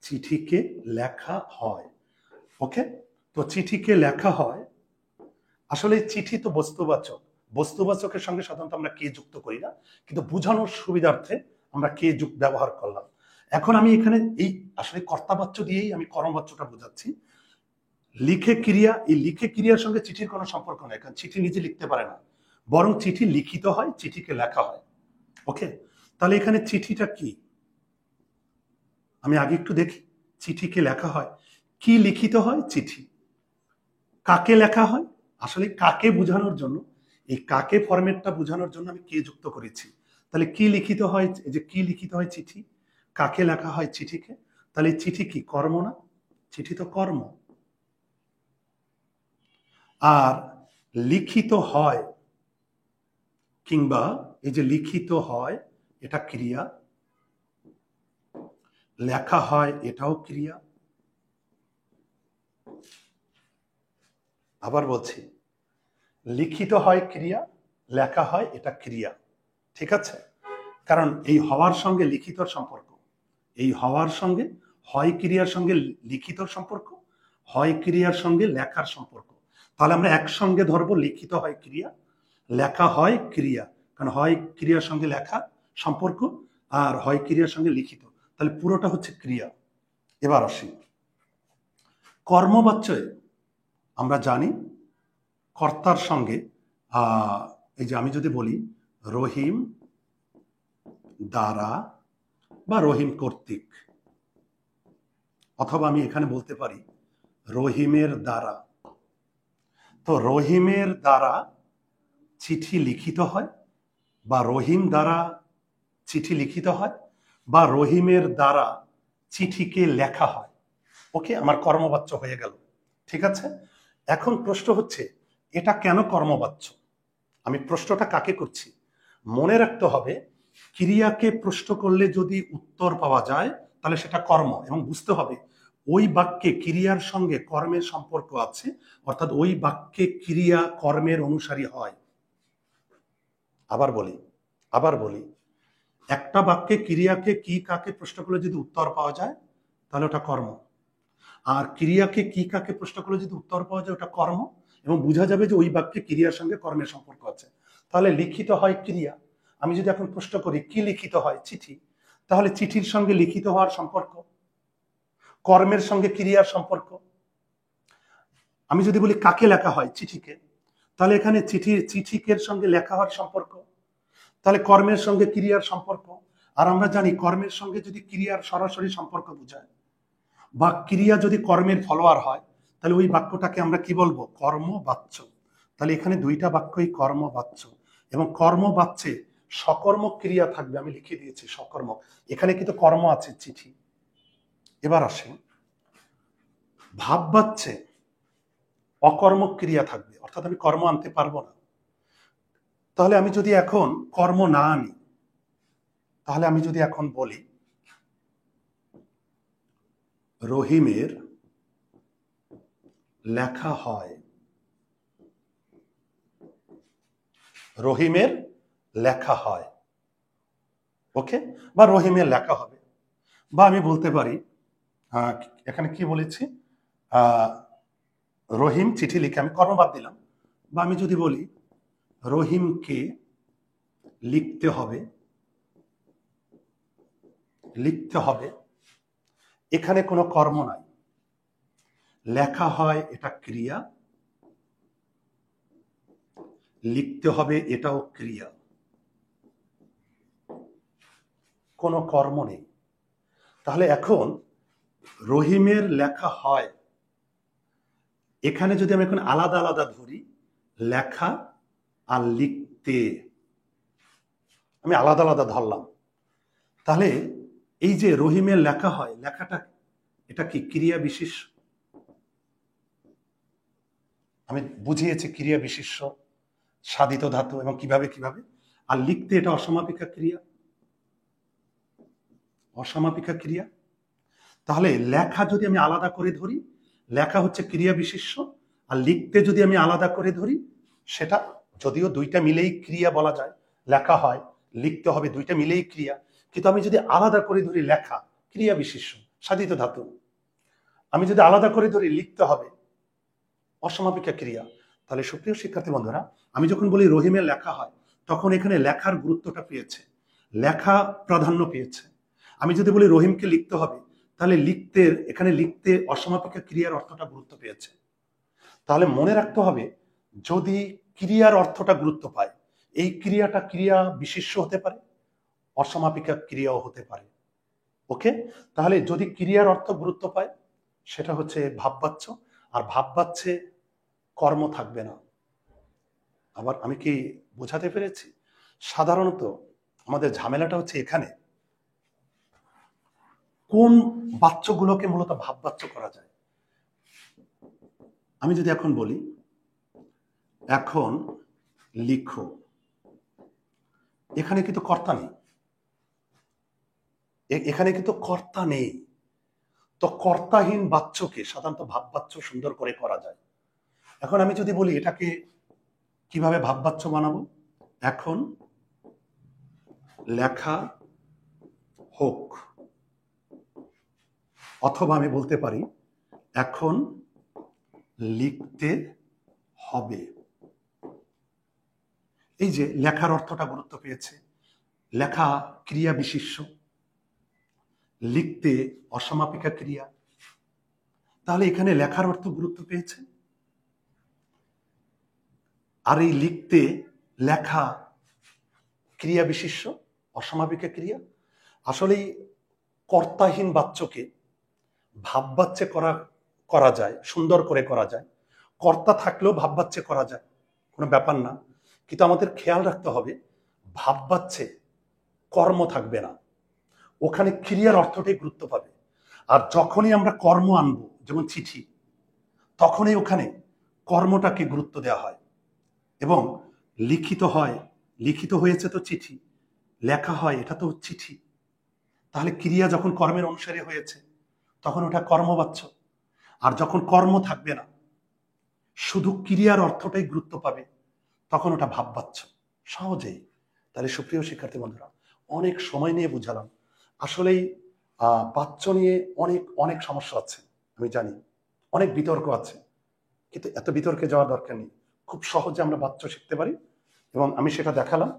A: চিঠিকে লেখা হয়। ওকে, তো চিঠিকে লেখা হয়। আসলে চিঠি তো বস্তুবাচক, বস্তুবাচকের সঙ্গে সাধারণত আমরা কে যুক্ত করি না, কিন্তু বোঝানোর সুবিধার্থে আমরা কে ব্যবহার করলাম। এখন আমি এখানে এই আসলে কর্তাবাচ্য দিয়েই আমি কর্মবাচ্যটা বোঝাচ্ছি। লিখে ক্রিয়া, এই লিখে ক্রিয়ার সঙ্গে চিঠির কোনো সম্পর্ক নেই, কারণ চিঠি নিজে লিখতে পারে না, বরং চিঠি লিখিত হয়, চিঠিকে লেখা হয়। ওকে, তাহলে এখানে চিঠিটা কি? আমি আগে একটু দেখি, চিঠিকে লেখা হয়, কি লিখিত হয়? চিঠি। কাকে লেখা হয়? আসলে কাকে বোঝানোর জন্য, এই কাকে ফরম্যাটটা বোঝানোর জন্য আমি কে যুক্ত করেছি। তাহলে কি লিখিত হয়? এই যে কি লিখিত হয়? চিঠি। কাকে লেখা হয়? চিঠিকে। তাহলে চিঠি কি কর্ম না? চিঠি তো কর্ম। আর লিখিত হয় কিংবা এই যে লিখিত হয় এটা ক্রিয়া, লেখা হয় এটাও ক্রিয়া। আবার বলছি, লিখিত হয় ক্রিয়া, লেখা হয় এটা ক্রিয়া, ঠিক আছে? কারণ এই হওয়ার সঙ্গে লিখিতর সম্পর্ক, এই হওয়ার সঙ্গে হয় ক্রিয়ার সঙ্গে লিখিতর সম্পর্ক, হয় ক্রিয়ার সঙ্গে লেখার সম্পর্ক। তাহলে আমরা একসঙ্গে ধরবো লিখিত হয় ক্রিয়া, লেখা হয় ক্রিয়া, কারণ হয় ক্রিয়ার সঙ্গে লেখা সম্পর্ক আর হয় ক্রিয়ার সঙ্গে লিখিত, তাহলে পুরোটা হচ্ছে ক্রিয়া। এবার আসি কর্মবাচ্যে। আমরা জানি কর্তার সঙ্গে এই যে আমি যদি বলি রহিম দ্বারা বা রহিম কর্তৃক, অথবা আমি এখানে বলতে পারি রহিমের দ্বারা, তো রহিমের দ্বারা চিঠি লিখিত হয় বা রহিম দ্বারা চিঠি লিখিত হয় বা রহিমের দ্বারা চিঠিকে লেখা হয়। ওকে, আমার কর্মবাচ্য হয়ে গেল, ঠিক আছে? এখন প্রশ্ন হচ্ছে এটা কেন কর্মবাচ্য? আমি প্রশ্নটা কাকে করছি? মনে রাখতে হবে, ক্রিয়াকে প্রশ্ন করলে যদি উত্তর পাওয়া যায় তাহলে সেটা কর্ম, এবং বুঝতে হবে ওই বাক্যে ক্রিয়ার সঙ্গে কর্মের সম্পর্ক আছে, অর্থাৎ ওই বাক্যে ক্রিয়া কর্মের অনুসারী হয়। আবার বলি, একটা বাক্যে ক্রিয়াকে কি কাকে প্রশ্ন করলে যদি উত্তর পাওয়া যায় তাহলে ওটা কর্ম, আর ক্রিয়াকে কি কাকে প্রশ্ন করলে যদি উত্তর পাওয়া যায় ওটা কর্ম, এবং বোঝা যাবে যে ওই বাক্যে ক্রিয়ার সঙ্গে কর্মের সম্পর্ক আছে। তাহলে লিখিত হয় ক্রিয়া। আমি যদি এখন প্রশ্ন করি কি লিখিত হয়? চিঠি। তাহলে চিঠির সঙ্গে লিখিত হওয়ার সম্পর্ক, কর্মের সঙ্গে ক্রিয়ার সম্পর্ক। আমি যদি বলি কাকে লেখা হয়? চিঠিকে। তাহলে এখানে চিঠিকের সঙ্গে লেখা হওয়ার সম্পর্ক, তাহলে কর্মের সঙ্গে ক্রিয়ার সম্পর্ক। আর আমরা জানি কর্মের সঙ্গে যদি ক্রিয়ার সরাসরি সম্পর্ক বোঝায় বা ক্রিয়া যদি কর্মের ফলোয়ার হয় তাহলে ওই বাক্যটাকে আমরা কি বলবো? কর্মবাচ্য। তাহলে এখানে দুইটা বাক্যই কর্মবাচ্য, এবং কর্মবাচ্যে সকর্মক ক্রিয়া থাকবে। আমি লিখে দিয়েছি সকর্মক, এখানে কিন্তু কর্ম আছে, চিঠি। এবার আসে ভাববাচ্যে অকর্মক ক্রিয়া থাকবে, অর্থাৎ আমি কর্ম আনতে পারবো না। তাহলে আমি যদি এখন কর্ম না আনি, তাহলে আমি যদি এখন বলি রহিমের লেখা হয়, রহিমের লেখা হয়, ওকে, বা রহিমের লেখা হবে। বা আমি বলতে পারি, এখানে কি বলেছি, রহিম চিঠি লিখে, আমি কর্ম বাদ দিলাম। বা আমি যদি বলি রহিমকে লিখতে হবে, লিখতে হবে, এখানে কোনো কর্ম নাই, লেখা হয় এটা ক্রিয়া, লিখতে হবে এটাও ক্রিয়া, কোনো কর্ম নেই। তাহলে এখন রহিমের লেখা হয়, এখানে যদি আমি এখন আলাদা আলাদা ধরি, লেখা আর লিখতে আমি আলাদা আলাদা ধরলাম, তাহলে এই যে রহিমের লেখা হয়, লেখাটা এটা কি ক্রিয়া বিশেষ? আমি বুঝিয়েছি ক্রিয়া বিশেষ্য, সাধিত ধাতু, এবং কিভাবে কিভাবে। আর লিখতে এটা অসমাপিকা ক্রিয়া, অসমাপিকা ক্রিয়া। তাহলে লেখা যদি আমি আলাদা করে ধরি, লেখা হচ্ছে ক্রিয়া বিশেষ্য, আর লিখতে যদি আমি আলাদা করে ধরি, সেটা যদিও দুইটা মিলেই ক্রিয়া বলা যায়, লেখা হয় লিখতে হবে, দুইটা মিলেই ক্রিয়া, কিন্তু আমি যদি আলাদা করে ধরি লেখা ক্রিয়া বিশেষ্য সাধিত ধাতু, আমি যদি আলাদা করে ধরি লিখতে হবে অসমাপিকা ক্রিয়া, তাহলে সুপ্রিয় শিক্ষার্থী বন্ধুরা, আমি যখন বলি রহিমের লেখা হয় তখন এখানে লেখার গুরুত্বটা পেয়েছে, লেখা প্রাধান্য পেয়েছে। আমি যদি বলি রহিমকে লিখতে হবে, তাহলে লিখতে, এখানে লিখতে অসমাপিকা ক্রিয়ার অর্থটা গুরুত্ব পেয়েছে। তাহলে মনে রাখতে হবে, যদি ক্রিয়ার অর্থটা গুরুত্ব পায়, এই ক্রিয়াটা ক্রিয়া বিশেষ্য হতে পারে, অসমাপিকা ক্রিয়াও হতে পারে, ওকে। তাহলে যদি ক্রিয়ার অর্থ গুরুত্ব পায় সেটা হচ্ছে ভাববাচ্য, আর ভাববাচ্যে কর্ম থাকবে না। আবার আমি কি বোঝাতে পেরেছি? সাধারণত আমাদের ঝামেলাটা হচ্ছে এখানে, কোন বাচ্যগুলোকে মূলত ভাববাচ্য করা যায়। আমি যদি এখন বলি এখন লিখো, এখানে কিন্তু কর্তা নেই, এখানে কিন্তু কর্তা নেই, তো কর্তাহীন বাচ্যকে সাধারণত ভাববাচ্য সুন্দর করে করা যায়। এখন আমি যদি বলি এটাকে কিভাবে ভাববাচ্য বানাবো, এখন লেখা হোক, অথবা আমি বলতে পারি এখন লিখতে হবে। এই যে লেখার অর্থটা গুরুত্ব পেয়েছে, লেখা ক্রিয়া বিশেষ্য, লিখতে অসমাপিকা ক্রিয়া, তাহলে এখানে লেখার অর্থ গুরুত্ব পেয়েছে। আর এই লিখতে, লেখা ক্রিয়া বিশেষ্য, অসমাপিকা ক্রিয়া। আসলে কর্তাহীন বাচ্যকে ভাববাচ্যে করা যায়, সুন্দর করে করা যায়, কর্তা থাকলেও ভাববাচ্যে করা যায়, কোনো ব্যাপার না। কিন্তু আমাদের খেয়াল রাখতে হবে, ভাববাচ্যে কর্ম থাকবে না, ওখানে ক্রিয়ার অর্থটাই গুরুত্ব পাবে। আর যখনই আমরা কর্ম আনবো, যেমন চিঠি, তখনই ওখানে কর্মটাকে গুরুত্ব দেওয়া হয়, এবং লিখিত হয়, লিখিত হয়েছে তো চিঠি, লেখা হয় এটা তো চিঠি। তাহলে ক্রিয়া যখন কর্মের অনুসারে হয়েছে তখন ওটা কর্মবাচ্য। আর যখন কর্ম থাকবে না, শুধু ক্রিয়ার অর্থটাই গুরুত্ব পাবে, তখন ওটা ভাববাচ্য। সহজেই। তাহলে সুপ্রিয় শিক্ষার্থী বন্ধুরা, অনেক সময় নিয়ে বুঝালাম। আসলেই বাচ্য নিয়ে অনেক অনেক সমস্যা আছে, আমি জানি, অনেক বিতর্ক আছে, কিন্তু এত বিতর্কে যাওয়ার দরকার নেই। খুব সহজে আমরা বাচ্য শিখতে পারি এবং আমি সেটা দেখালাম।